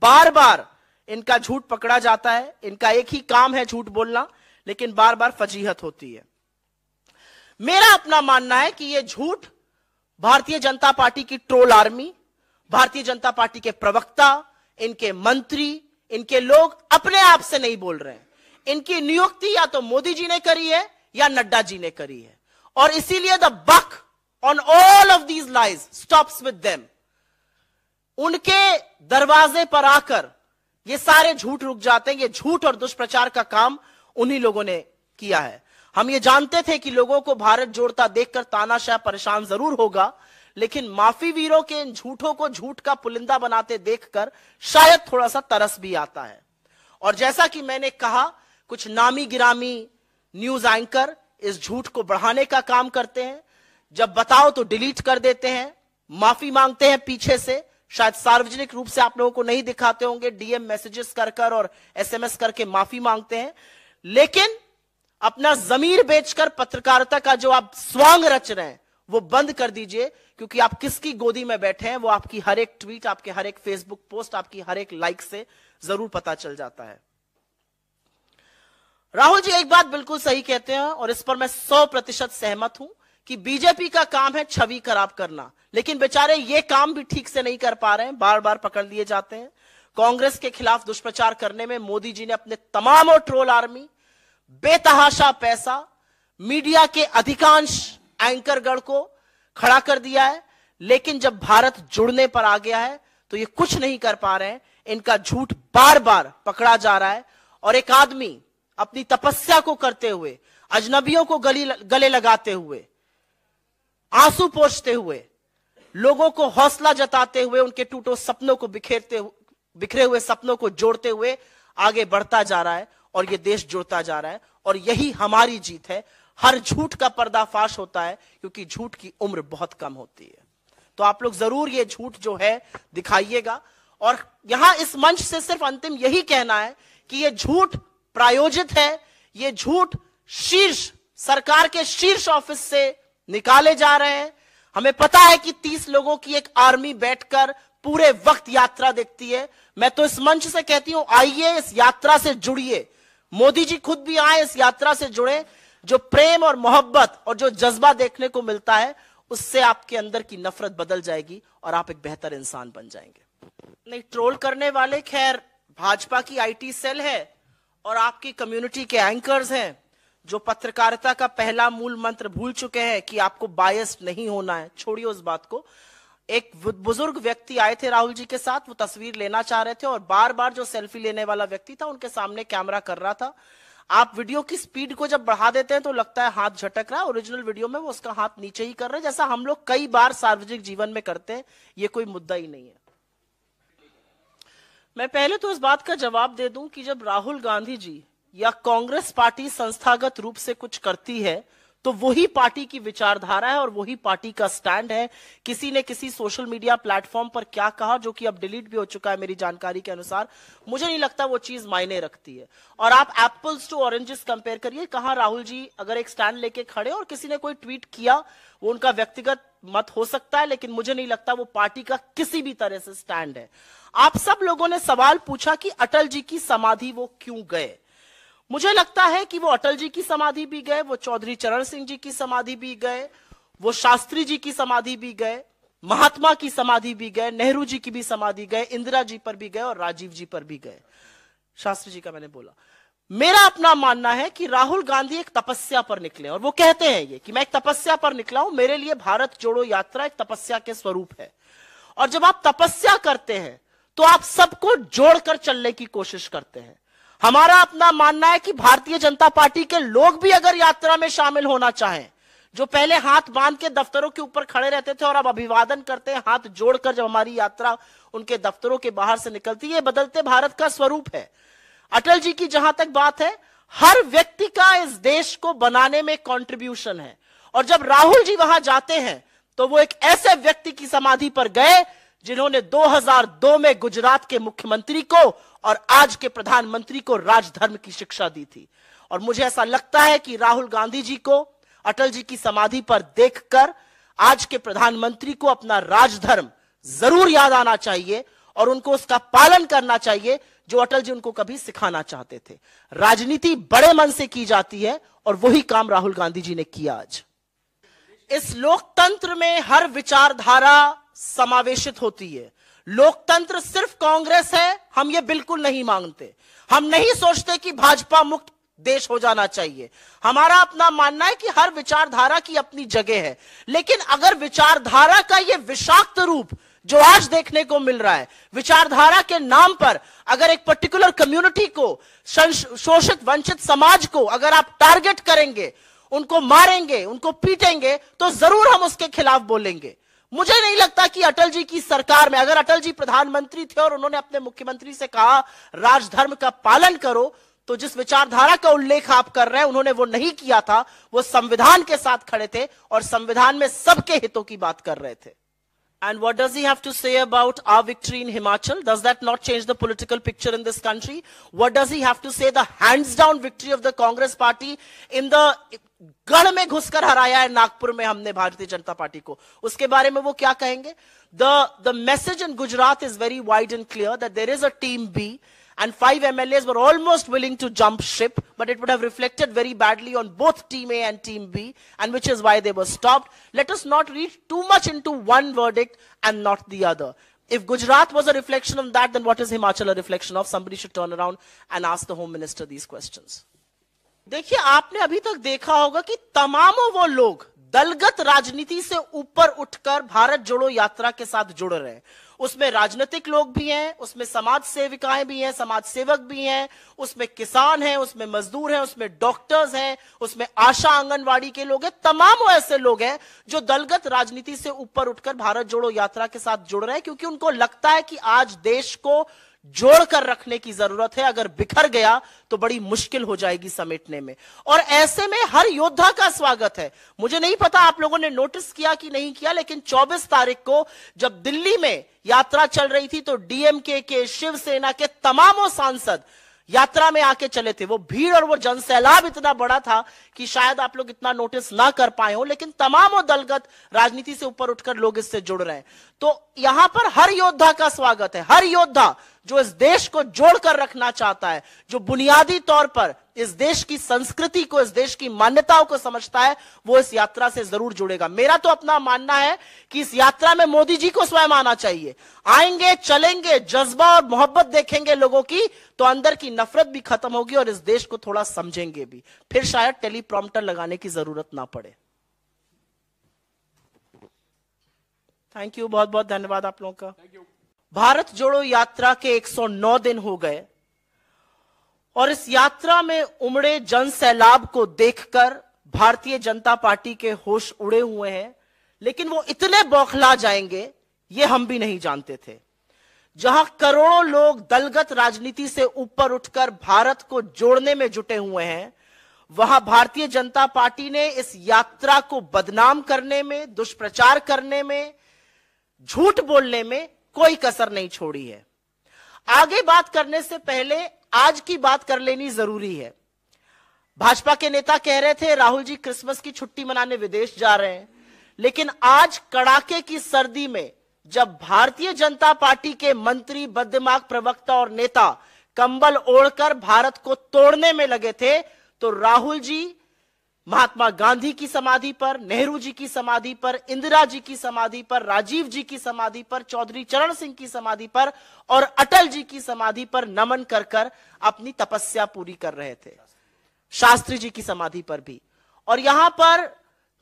बार बार इनका झूठ पकड़ा जाता है। इनका एक ही काम है झूठ बोलना, लेकिन बार बार फजीहत होती है। मेरा अपना मानना है कि यह झूठ भारतीय जनता पार्टी की troll army, Bharatiya Janata party के प्रवक्ता, इनके मंत्री, इनके लोग अपने आप से नहीं बोल रहे हैं। इनकी नियुक्ति या तो मोदी जी ने करी है या नड्डा जी ने करी है, और इसीलिए the buck on all of these lies stops with them. उनके दरवाजे पर आकर ये सारे झूठ रुक जाते हैं। ये झूठ और दुष्प्रचार का काम उन्हीं लोगों ने किया है। हम ये जानते थे कि लोगों को भारत जोड़ता देखकर तानाशाह परेशान जरूर होगा, लेकिन माफी वीरों के इन झूठों को झूठ का पुलिंदा बनाते देखकर शायद थोड़ा सा तरस भी आता है। और जैसा कि मैंने कहा, कुछ नामी गिरामी न्यूज एंकर इस झूठ को बढ़ाने का काम करते हैं। जब बताओ तो डिलीट कर देते हैं, माफी मांगते हैं पीछे से, शायद सार्वजनिक रूप से आप लोगों को नहीं दिखाते होंगे, डीएम मैसेजेस कर और एसएमएस करके माफी मांगते हैं। लेकिन अपना जमीर बेचकर पत्रकारिता का जो आप स्वांग रच रहे हैं वो बंद कर दीजिए, क्योंकि आप किसकी गोदी में बैठे हैं वो आपकी हर एक ट्वीट, आपके हर एक फेसबुक पोस्ट, आपकी हर एक लाइक से जरूर पता चल जाता है। राहुल जी एक बात बिल्कुल सही कहते हैं और इस पर मैं 100% सहमत हूं कि बीजेपी का काम है छवि खराब करना, लेकिन बेचारे ये काम भी ठीक से नहीं कर पा रहे हैं, बार बार पकड़ लिए जाते हैं। कांग्रेस के खिलाफ दुष्प्रचार करने में मोदी जी ने अपने तमाम ट्रोल आर्मी, बेतहाशा पैसा, मीडिया के अधिकांश एंकरगण को खड़ा कर दिया है। लेकिन जब भारत जुड़ने पर आ गया है तो ये कुछ नहीं कर पा रहे हैं, इनका झूठ बार बार पकड़ा जा रहा है। और एक आदमी अपनी तपस्या को करते हुए, अजनबियों को गले लगाते हुए, आंसू पोंछते हुए, लोगों को हौसला जताते हुए, उनके टूटे सपनों को बिखरे हुए सपनों को जोड़ते हुए आगे बढ़ता जा रहा है और ये देश जुड़ता जा रहा है। और यही हमारी जीत है। हर झूठ का पर्दाफाश होता है क्योंकि झूठ की उम्र बहुत कम होती है। तो आप लोग जरूर ये झूठ जो है दिखाइएगा। और यहां इस मंच से सिर्फ अंतिम यही कहना है कि ये झूठ प्रायोजित है, ये झूठ शीर्ष सरकार के शीर्ष ऑफिस से निकाले जा रहे हैं। हमें पता है कि 30 लोगों की एक आर्मी बैठकर पूरे वक्त यात्रा देखती है। मैं तो इस मंच से कहती हूं, आइए इस यात्रा से जुड़िए, मोदी जी खुद भी आए, इस यात्रा से जुड़े। जो प्रेम और मोहब्बत और जो जज्बा देखने को मिलता है उससे आपके अंदर की नफरत बदल जाएगी और आप एक बेहतर इंसान बन जाएंगे। नहीं, ट्रोल करने वाले खैर भाजपा की आईटी सेल है और आपकी कम्युनिटी के एंकर्स हैं जो पत्रकारिता का पहला मूल मंत्र भूल चुके हैं कि आपको बायस्ड नहीं होना है। छोड़िए उस बात को। एक बुजुर्ग व्यक्ति आए थे राहुल जी के साथ, वो तस्वीर लेना चाह रहे थे और बार बार जो सेल्फी लेने वाला व्यक्ति था उनके सामने कैमरा कर रहा था। आप वीडियो की स्पीड को जब बढ़ा देते हैं तो लगता है हाथ झटक रहा है, ओरिजिनल वीडियो में वो उसका हाथ नीचे ही कर रहे हैं, जैसा हम लोग कई बार सार्वजनिक जीवन में करते हैं। ये कोई मुद्दा ही नहीं है। मैं पहले तो इस बात का जवाब दे दूं कि जब राहुल गांधी जी या कांग्रेस पार्टी संस्थागत रूप से कुछ करती है तो वही पार्टी की विचारधारा है और वही पार्टी का स्टैंड है। किसी ने किसी सोशल मीडिया प्लेटफॉर्म पर क्या कहा, जो कि अब डिलीट भी हो चुका है मेरी जानकारी के अनुसार, मुझे नहीं लगता वो चीज मायने रखती है। और आप एप्पल्स टू ऑरेंजेस कंपेयर करिए। कहां राहुल जी अगर एक स्टैंड लेके खड़े और किसी ने कोई ट्वीट किया, वो उनका व्यक्तिगत मत हो सकता है, लेकिन मुझे नहीं लगता वो पार्टी का किसी भी तरह से स्टैंड है। आप सब लोगों ने सवाल पूछा कि अटल जी की समाधि वो क्यों गए। मुझे लगता है कि वो अटल जी की समाधि भी गए, वो चौधरी चरण सिंह जी की समाधि भी गए, वो शास्त्री जी की समाधि भी गए, महात्मा की समाधि भी गए, नेहरू जी की भी समाधि गए, इंदिरा जी पर भी गए और राजीव जी पर भी गए। शास्त्री जी का मैंने बोला। मेरा अपना मानना है कि राहुल गांधी एक तपस्या पर निकले और वो कहते हैं ये कि मैं एक तपस्या पर निकला हूं, मेरे लिए भारत जोड़ो यात्रा एक तपस्या के स्वरूप है। और जब आप तपस्या करते हैं तो आप सबको जोड़कर चलने की कोशिश करते हैं। हमारा अपना मानना है कि भारतीय जनता पार्टी के लोग भी अगर यात्रा में शामिल होना चाहें, जो पहले हाथ बांध के दफ्तरों के ऊपर खड़े रहते थे और अब अभिवादन करते हैं हाथ जोड़कर जब हमारी यात्रा उनके दफ्तरों के बाहर से निकलती है, ये बदलते भारत का स्वरूप है। अटल जी की जहां तक बात है, हर व्यक्ति का इस देश को बनाने में कंट्रीब्यूशन है। और जब राहुल जी वहां जाते हैं तो वो एक ऐसे व्यक्ति की समाधि पर गए जिन्होंने 2002 में गुजरात के मुख्यमंत्री को और आज के प्रधानमंत्री को राजधर्म की शिक्षा दी थी। और मुझे ऐसा लगता है कि राहुल गांधी जी को अटल जी की समाधि पर देखकर आज के प्रधानमंत्री को अपना राजधर्म जरूर याद आना चाहिए और उनको उसका पालन करना चाहिए जो अटल जी उनको कभी सिखाना चाहते थे। राजनीति बड़े मन से की जाती है और वही काम राहुल गांधी जी ने किया। आज इस लोकतंत्र में हर विचारधारा समावेशित होती है। लोकतंत्र सिर्फ कांग्रेस है, हम ये बिल्कुल नहीं मांगते। हम नहीं सोचते कि भाजपा मुक्त देश हो जाना चाहिए। हमारा अपना मानना है कि हर विचारधारा की अपनी जगह है, लेकिन अगर विचारधारा का ये विषाक्त रूप जो आज देखने को मिल रहा है, विचारधारा के नाम पर अगर एक पर्टिकुलर कम्युनिटी को, शोषित वंचित समाज को अगर आप टारगेट करेंगे, उनको मारेंगे, उनको पीटेंगे, तो जरूर हम उसके खिलाफ बोलेंगे। मुझे नहीं लगता कि अटल जी की सरकार में अगर अटल जी प्रधानमंत्री थे और उन्होंने अपने मुख्यमंत्री से कहा राजधर्म का पालन करो, तो जिस विचारधारा का उल्लेख आप कर रहे हैं उन्होंने वो नहीं किया था, वो संविधान के साथ खड़े थे और संविधान में सबके हितों की बात कर रहे थे। And what does he have to say about our victory in Himachal? Does that not change the political picture in this country? What does he have to say the hands down victory of the Congress party in the गढ़ में घुसकर हराया है नागपुर में हमने Bharatiya Janata party को, उसके बारे में वो क्या कहेंगे? The message in Gujarat is very wide and clear that there is a team B and 5 MLAs were almost willing to jump ship, but it would have reflected very badly on both Team A and Team B, and which is why they were stopped. Let us not read too much into one verdict and not the other. If Gujarat was a reflection of that, then what is Himachal a reflection of? Somebody should turn around and ask the Home Minister these questions. देखिए, आपने अभी तक देखा होगा कि तमामों वो लोग दलगत राजनीति से ऊपर उठकर भारत जोड़ो यात्रा के साथ जुड़ रहे हैं। उसमें राजनीतिक लोग भी हैं, उसमें समाज सेविकाएं भी हैं, समाज सेवक भी हैं, उसमें किसान हैं, उसमें मजदूर हैं, उसमें डॉक्टर्स हैं, उसमें आशा आंगनवाड़ी के लोग हैं। तमाम ऐसे लोग हैं जो दलगत राजनीति से ऊपर उठकर भारत जोड़ो यात्रा के साथ जुड़ रहे हैं, क्योंकि उनको लगता है कि आज देश को जोड़कर रखने की जरूरत है। अगर बिखर गया तो बड़ी मुश्किल हो जाएगी समेटने में, और ऐसे में हर योद्धा का स्वागत है। मुझे नहीं पता आप लोगों ने नोटिस किया कि नहीं किया, लेकिन 24 तारीख को जब दिल्ली में यात्रा चल रही थी तो डीएमके के, शिवसेना के तमामों सांसद यात्रा में आके चले थे। वो भीड़ और वो जनसैलाब इतना बड़ा था कि शायद आप लोग इतना नोटिस ना कर पाए हो, लेकिन तमाम दलगत राजनीति से ऊपर उठकर लोग इससे जुड़ रहे हैं। तो यहां पर हर योद्धा का स्वागत है। हर योद्धा जो इस देश को जोड़कर रखना चाहता है, जो बुनियादी तौर पर इस देश की संस्कृति को, इस देश की मान्यताओं को समझता है, वो इस यात्रा से जरूर जुड़ेगा। मेरा तो अपना मानना है कि इस यात्रा में मोदी जी को स्वयं आना चाहिए। आएंगे, चलेंगे, जज्बा और मोहब्बत देखेंगे लोगों की, तो अंदर की नफरत भी खत्म होगी और इस देश को थोड़ा समझेंगे भी। फिर शायद टेलीप्रॉम्प्टर लगाने की जरूरत ना पड़े। थैंक यू, बहुत बहुत धन्यवाद आप लोगों का। भारत जोड़ो यात्रा के 109 दिन हो गए और इस यात्रा में उमड़े जन सैलाब को देखकर भारतीय जनता पार्टी के होश उड़े हुए हैं, लेकिन वो इतने बौखला जाएंगे ये हम भी नहीं जानते थे। जहां करोड़ों लोग दलगत राजनीति से ऊपर उठकर भारत को जोड़ने में जुटे हुए हैं, वहां भारतीय जनता पार्टी ने इस यात्रा को बदनाम करने में, दुष्प्रचार करने में, झूठ बोलने में कोई कसर नहीं छोड़ी है। आगे बात करने से पहले आज की बात कर लेनी जरूरी है। भाजपा के नेता कह रहे थे राहुल जी क्रिसमस की छुट्टी मनाने विदेश जा रहे हैं, लेकिन आज कड़ाके की सर्दी में जब भारतीय जनता पार्टी के मंत्री, बददिमाग प्रवक्ता और नेता कंबल ओढ़कर भारत को तोड़ने में लगे थे, तो राहुल जी महात्मा गांधी की समाधि पर, नेहरू जी की समाधि पर, इंदिरा जी की समाधि पर, राजीव जी की समाधि पर, चौधरी चरण सिंह की समाधि पर और अटल जी की समाधि पर नमन कर कर अपनी तपस्या पूरी कर रहे थे। शास्त्री जी की समाधि पर भी। और यहां पर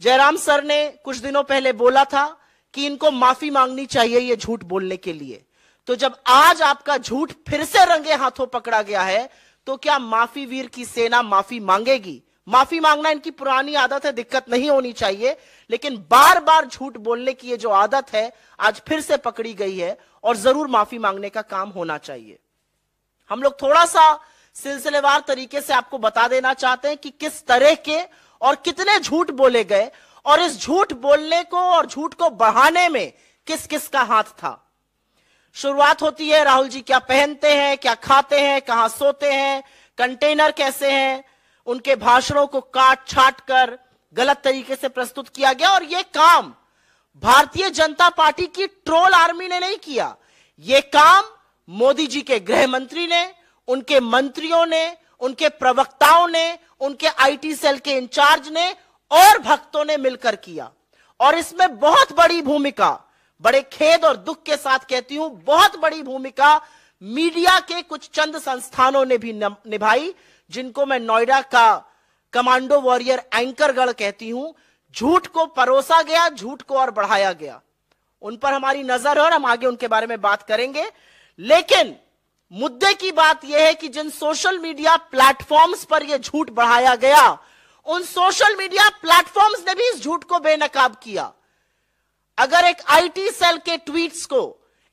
जयराम सर ने कुछ दिनों पहले बोला था कि इनको माफी मांगनी चाहिए ये झूठ बोलने के लिए। तो जब आज आपका झूठ फिर से रंगे हाथों पकड़ा गया है, तो क्या माफी वीर की सेना माफी मांगेगी? माफी मांगना इनकी पुरानी आदत है, दिक्कत नहीं होनी चाहिए, लेकिन बार बार झूठ बोलने की ये जो आदत है आज फिर से पकड़ी गई है और जरूर माफी मांगने का काम होना चाहिए। हम लोग थोड़ा सा सिलसिलेवार तरीके से आपको बता देना चाहते हैं कि किस तरह के और कितने झूठ बोले गए और इस झूठ बोलने को और झूठ को बढ़ाने में किस किस का हाथ था। शुरुआत होती है राहुल जी क्या पहनते हैं, क्या खाते हैं, कहां सोते हैं, कंटेनर कैसे हैं, उनके भाषणों को काट छाट कर गलत तरीके से प्रस्तुत किया गया। और यह काम भारतीय जनता पार्टी की ट्रोल आर्मी ने नहीं किया, यह काम मोदी जी के गृह मंत्री ने, उनके मंत्रियों ने, उनके प्रवक्ताओं ने, उनके आईटी सेल के इंचार्ज ने और भक्तों ने मिलकर किया। और इसमें बहुत बड़ी भूमिका, बड़े खेद और दुख के साथ कहती हूं, बहुत बड़ी भूमिका मीडिया के कुछ चंद संस्थानों ने भी निभाई, जिनको मैं नोएडा का कमांडो वॉरियर एंकरगढ़ कहती हूं। झूठ को परोसा गया, झूठ को और बढ़ाया गया, उन पर हमारी नजर है और हम आगे उनके बारे में बात करेंगे। लेकिन मुद्दे की बात यह है कि जिन सोशल मीडिया प्लेटफॉर्म्स पर यह झूठ बढ़ाया गया, उन सोशल मीडिया प्लेटफॉर्म्स ने भी इस झूठ को बेनकाब किया। अगर एक आईटी सेल के ट्वीट्स को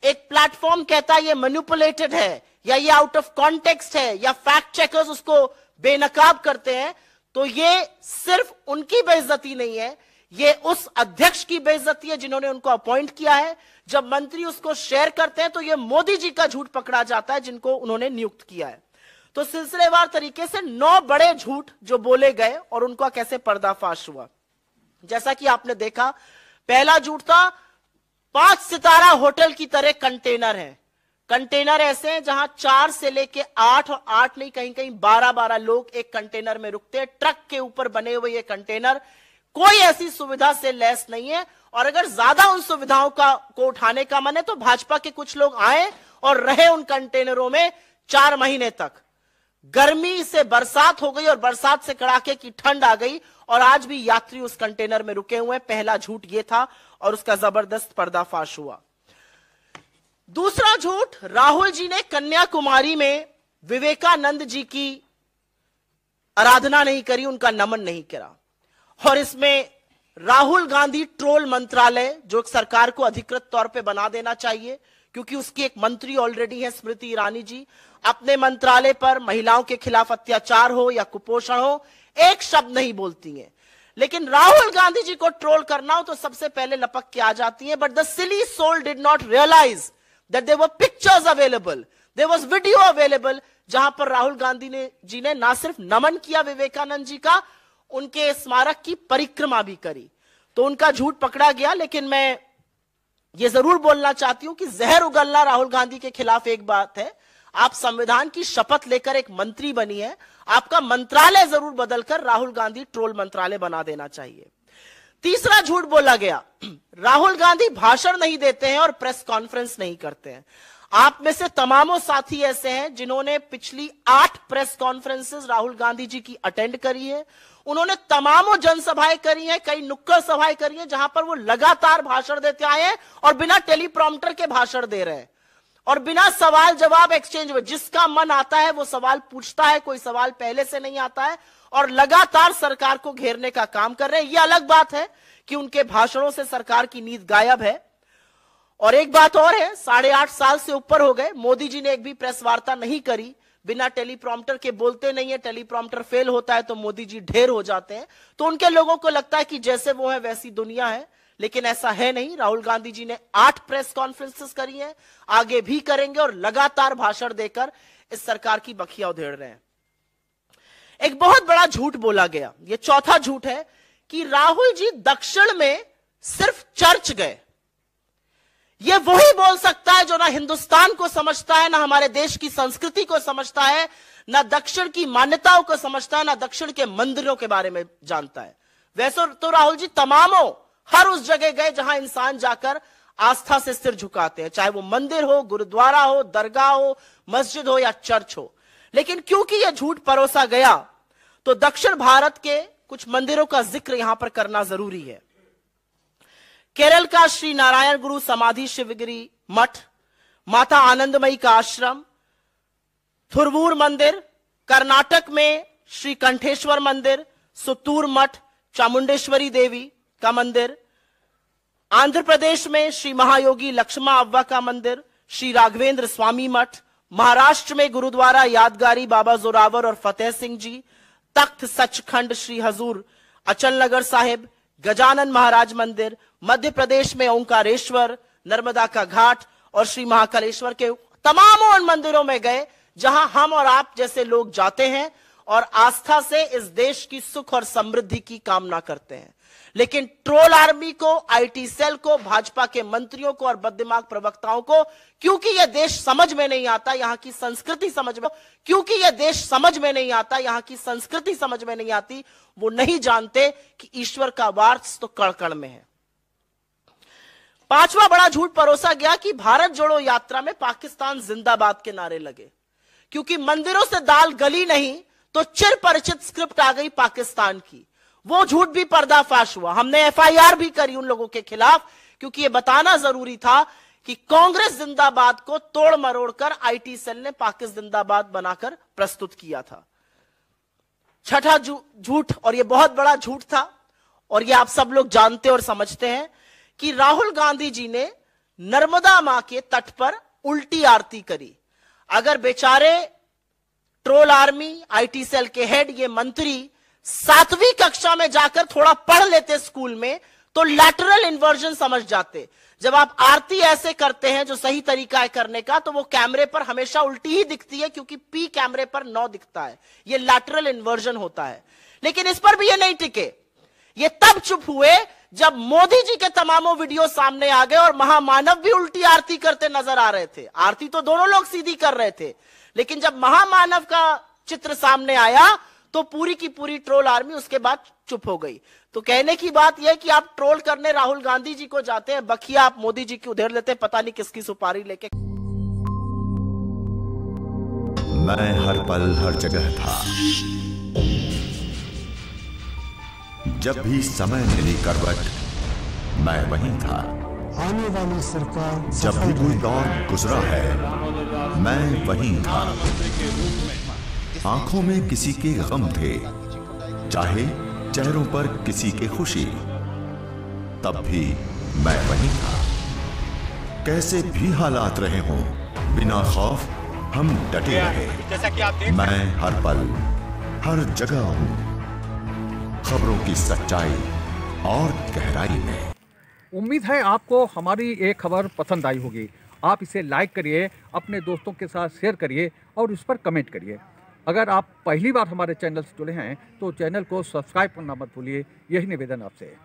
एक प्लेटफॉर्म कहता है ये मैनिपुलेटेड है, या ये आउट ऑफ कॉन्टेक्स्ट है या फैक्ट चेकर्स उसको बेनकाब करते हैं, तो ये सिर्फ उनकी बेइज्जती नहीं है, ये उस अध्यक्ष की बेइज्जती है जिन्होंने उनको अपॉइंट किया है। जब मंत्री उसको शेयर करते हैं तो ये मोदी जी का झूठ पकड़ा जाता है जिनको उन्होंने नियुक्त किया है। तो सिलसिलेवार तरीके से 9 बड़े झूठ जो बोले गए और उनका कैसे पर्दाफाश हुआ। जैसा कि आपने देखा, पहला झूठ था 5 सितारा होटल की तरह कंटेनर है। कंटेनर ऐसे हैं जहां 4 से लेके 8 और 8 नहीं कहीं कहीं 12-12 लोग एक कंटेनर में रुकते हैं। ट्रक के ऊपर बने हुए ये कंटेनर कोई ऐसी सुविधा से लैस नहीं है, और अगर ज्यादा उन सुविधाओं को उठाने का मन है तो भाजपा के कुछ लोग आए और रहे उन कंटेनरों में 4 महीने तक। गर्मी से बरसात हो गई और बरसात से कड़ाके की ठंड आ गई और आज भी यात्री उस कंटेनर में रुके हुए हैं। पहला झूठ ये था और उसका जबरदस्त पर्दाफाश हुआ। दूसरा झूठ, राहुल जी ने कन्याकुमारी में विवेकानंद जी की आराधना नहीं करी, उनका नमन नहीं करा। और इसमें राहुल गांधी ट्रोल मंत्रालय, जो सरकार को अधिकृत तौर पे बना देना चाहिए, क्योंकि उसकी एक मंत्री ऑलरेडी है स्मृति ईरानी जी, अपने मंत्रालय पर महिलाओं के खिलाफ अत्याचार हो या कुपोषण हो एक शब्द नहीं बोलती हैं। लेकिन राहुल गांधी जी को ट्रोल करना हो तो सबसे पहले लपक के आ जाती हैं। But the silly soul did not realise that there were pictures available, there was video available, जहां पर राहुल गांधी जी ने ना सिर्फ नमन किया विवेकानंद जी का, उनके स्मारक की परिक्रमा भी करी। तो उनका झूठ पकड़ा गया। लेकिन मैं ये जरूर बोलना चाहती हूं कि जहर उगलना राहुल गांधी के खिलाफ एक बात है, आप संविधान की शपथ लेकर एक मंत्री बनी है, आपका मंत्रालय जरूर बदलकर राहुल गांधी ट्रोल मंत्रालय बना देना चाहिए। तीसरा झूठ बोला गया, राहुल गांधी भाषण नहीं देते हैं और प्रेस कॉन्फ्रेंस नहीं करते हैं। आप में से तमामों साथी ऐसे हैं जिन्होंने पिछली 8 प्रेस कॉन्फ्रेंसेस राहुल गांधी जी की अटेंड करी है। उन्होंने तमामों जनसभाएं करी हैं, कई नुक्कड़ सभाएं करी हैं जहां पर वो लगातार भाषण देते आए हैं और बिना टेलीप्रॉम्प्टर के भाषण दे रहे हैं और बिना सवाल जवाब एक्सचेंज हुए। जिसका मन आता है वो सवाल पूछता है, कोई सवाल पहले से नहीं आता है, और लगातार सरकार को घेरने का काम कर रहे हैं। यह अलग बात है कि उनके भाषणों से सरकार की नींद गायब है। और एक बात और है, 8.5 साल से ऊपर हो गए, मोदी जी ने एक भी प्रेस वार्ता नहीं करी, बिना टेलीप्रॉम्प्टर के बोलते नहीं है। टेलीप्रॉम्प्टर फेल होता है तो मोदी जी ढेर हो जाते हैं। तो उनके लोगों को लगता है कि जैसे वो है वैसी दुनिया है, लेकिन ऐसा है नहीं। राहुल गांधी जी ने 8 प्रेस कॉन्फ्रेंसेस करी हैं, आगे भी करेंगे और लगातार भाषण देकर इस सरकार की बखिया उधेड़ रहे हैं। एक बहुत बड़ा झूठ बोला गया, यह चौथा झूठ है कि राहुल जी दक्षिण में सिर्फ चर्च गए। यह वही बोल सकता है जो ना हिंदुस्तान को समझता है, ना हमारे देश की संस्कृति को समझता है, ना दक्षिण की मान्यताओं को समझता है, ना दक्षिण के मंदिरों के बारे में जानता है। वैसे तो राहुल जी तमामों हर उस जगह गए जहां इंसान जाकर आस्था से सिर झुकाते हैं, चाहे वो मंदिर हो, गुरुद्वारा हो, दरगाह हो, मस्जिद हो या चर्च हो। लेकिन क्योंकि यह झूठ परोसा गया तो दक्षिण भारत के कुछ मंदिरों का जिक्र यहां पर करना जरूरी है। केरल का श्री नारायण गुरु समाधि शिवगिरी मठ, माता आनंदमयी का आश्रम, थुरवूर मंदिर, कर्नाटक में श्री कंठेश्वर मंदिर, सुत्तूर मठ, चामुंडेश्वरी देवी का मंदिर, आंध्र प्रदेश में श्री महायोगी लक्ष्मा अव्वा का मंदिर, श्री राघवेंद्र स्वामी मठ, महाराष्ट्र में गुरुद्वारा यादगारी बाबा जोरावर और फतेह सिंह जी, तख्त सचखंड श्री हजूर अचल नगर साहिब, गजानन महाराज मंदिर, मध्य प्रदेश में ओंकारेश्वर, नर्मदा का घाट और श्री महाकालेश्वर के तमाम उन मंदिरों में गए जहां हम और आप जैसे लोग जाते हैं और आस्था से इस देश की सुख और समृद्धि की कामना करते हैं। लेकिन ट्रोल आर्मी को, आईटी सेल को, भाजपा के मंत्रियों को और बददिमाग प्रवक्ताओं को, क्योंकि यह देश समझ में नहीं आता, यहां की संस्कृति समझ में, क्योंकि यह देश समझ में नहीं आता, यहां की संस्कृति समझ में नहीं आती, वो नहीं जानते कि ईश्वर का वास तो कण कण में है। पांचवा बड़ा झूठ परोसा गया कि भारत जोड़ो यात्रा में पाकिस्तान जिंदाबाद के नारे लगे। क्योंकि मंदिरों से दाल गली नहीं तो चिर परिचित स्क्रिप्ट आ गई पाकिस्तान की, वो झूठ भी पर्दाफाश हुआ। हमने एफआईआर भी करी उन लोगों के खिलाफ, क्योंकि यह बताना जरूरी था कि कांग्रेस जिंदाबाद को तोड़ मरोड़ कर आईटी सेल ने पाकिस्तान जिंदाबाद बनाकर प्रस्तुत किया था। छठा झूठ, और यह बहुत बड़ा झूठ था और यह आप सब लोग जानते और समझते हैं, कि राहुल गांधी जी ने नर्मदा मां के तट पर उल्टी आरती करी। अगर बेचारे ट्रोल आर्मी, आईटी सेल के हेड, ये मंत्री 7वीं कक्षा में जाकर थोड़ा पढ़ लेते स्कूल में तो लैटरल इन्वर्जन समझ जाते। जब आप आरती ऐसे करते हैं जो सही तरीका है करने का, तो वो कैमरे पर हमेशा उल्टी ही दिखती है, क्योंकि पी कैमरे पर 9 दिखता है। ये लैटरल इन्वर्जन होता है। लेकिन इस पर भी ये नहीं टिके। ये तब चुप हुए जब मोदी जी के तमामों वीडियो सामने आ गए और महामानव भी उल्टी आरती करते नजर आ रहे थे। आरती तो दोनों लोग सीधी कर रहे थे, लेकिन जब महामानव का चित्र सामने आया तो पूरी की पूरी ट्रोल आर्मी उसके बाद चुप हो गई। तो कहने की बात यह कि आप ट्रोल करने राहुल गांधी जी को जाते हैं, बखिया आप मोदी जी की उधेड़ लेते हैं, पता नहीं किसकी सुपारी लेके। मैं हर पल हर जगह था। जब भी समय मिली करवट, मैं वहीं था। आने वाली सरकार जब भी कोई दौर गुजरा है, मैं वहीं था। आंखों में किसी के गम थे, चाहे चेहरों पर किसी के खुशी, तब भी मैं वहीं था। कैसे भी हालात रहे हों, बिना खौफ हम डटे रहे। मैं हर पल हर जगह हूं, खबरों की सच्चाई और गहराई में। उम्मीद है आपको हमारी ये खबर पसंद आई होगी। आप इसे लाइक करिए, अपने दोस्तों के साथ शेयर करिए और उस पर कमेंट करिए। अगर आप पहली बार हमारे चैनल से जुड़े हैं तो चैनल को सब्सक्राइब करना मत भूलिए। यही निवेदन आपसे है।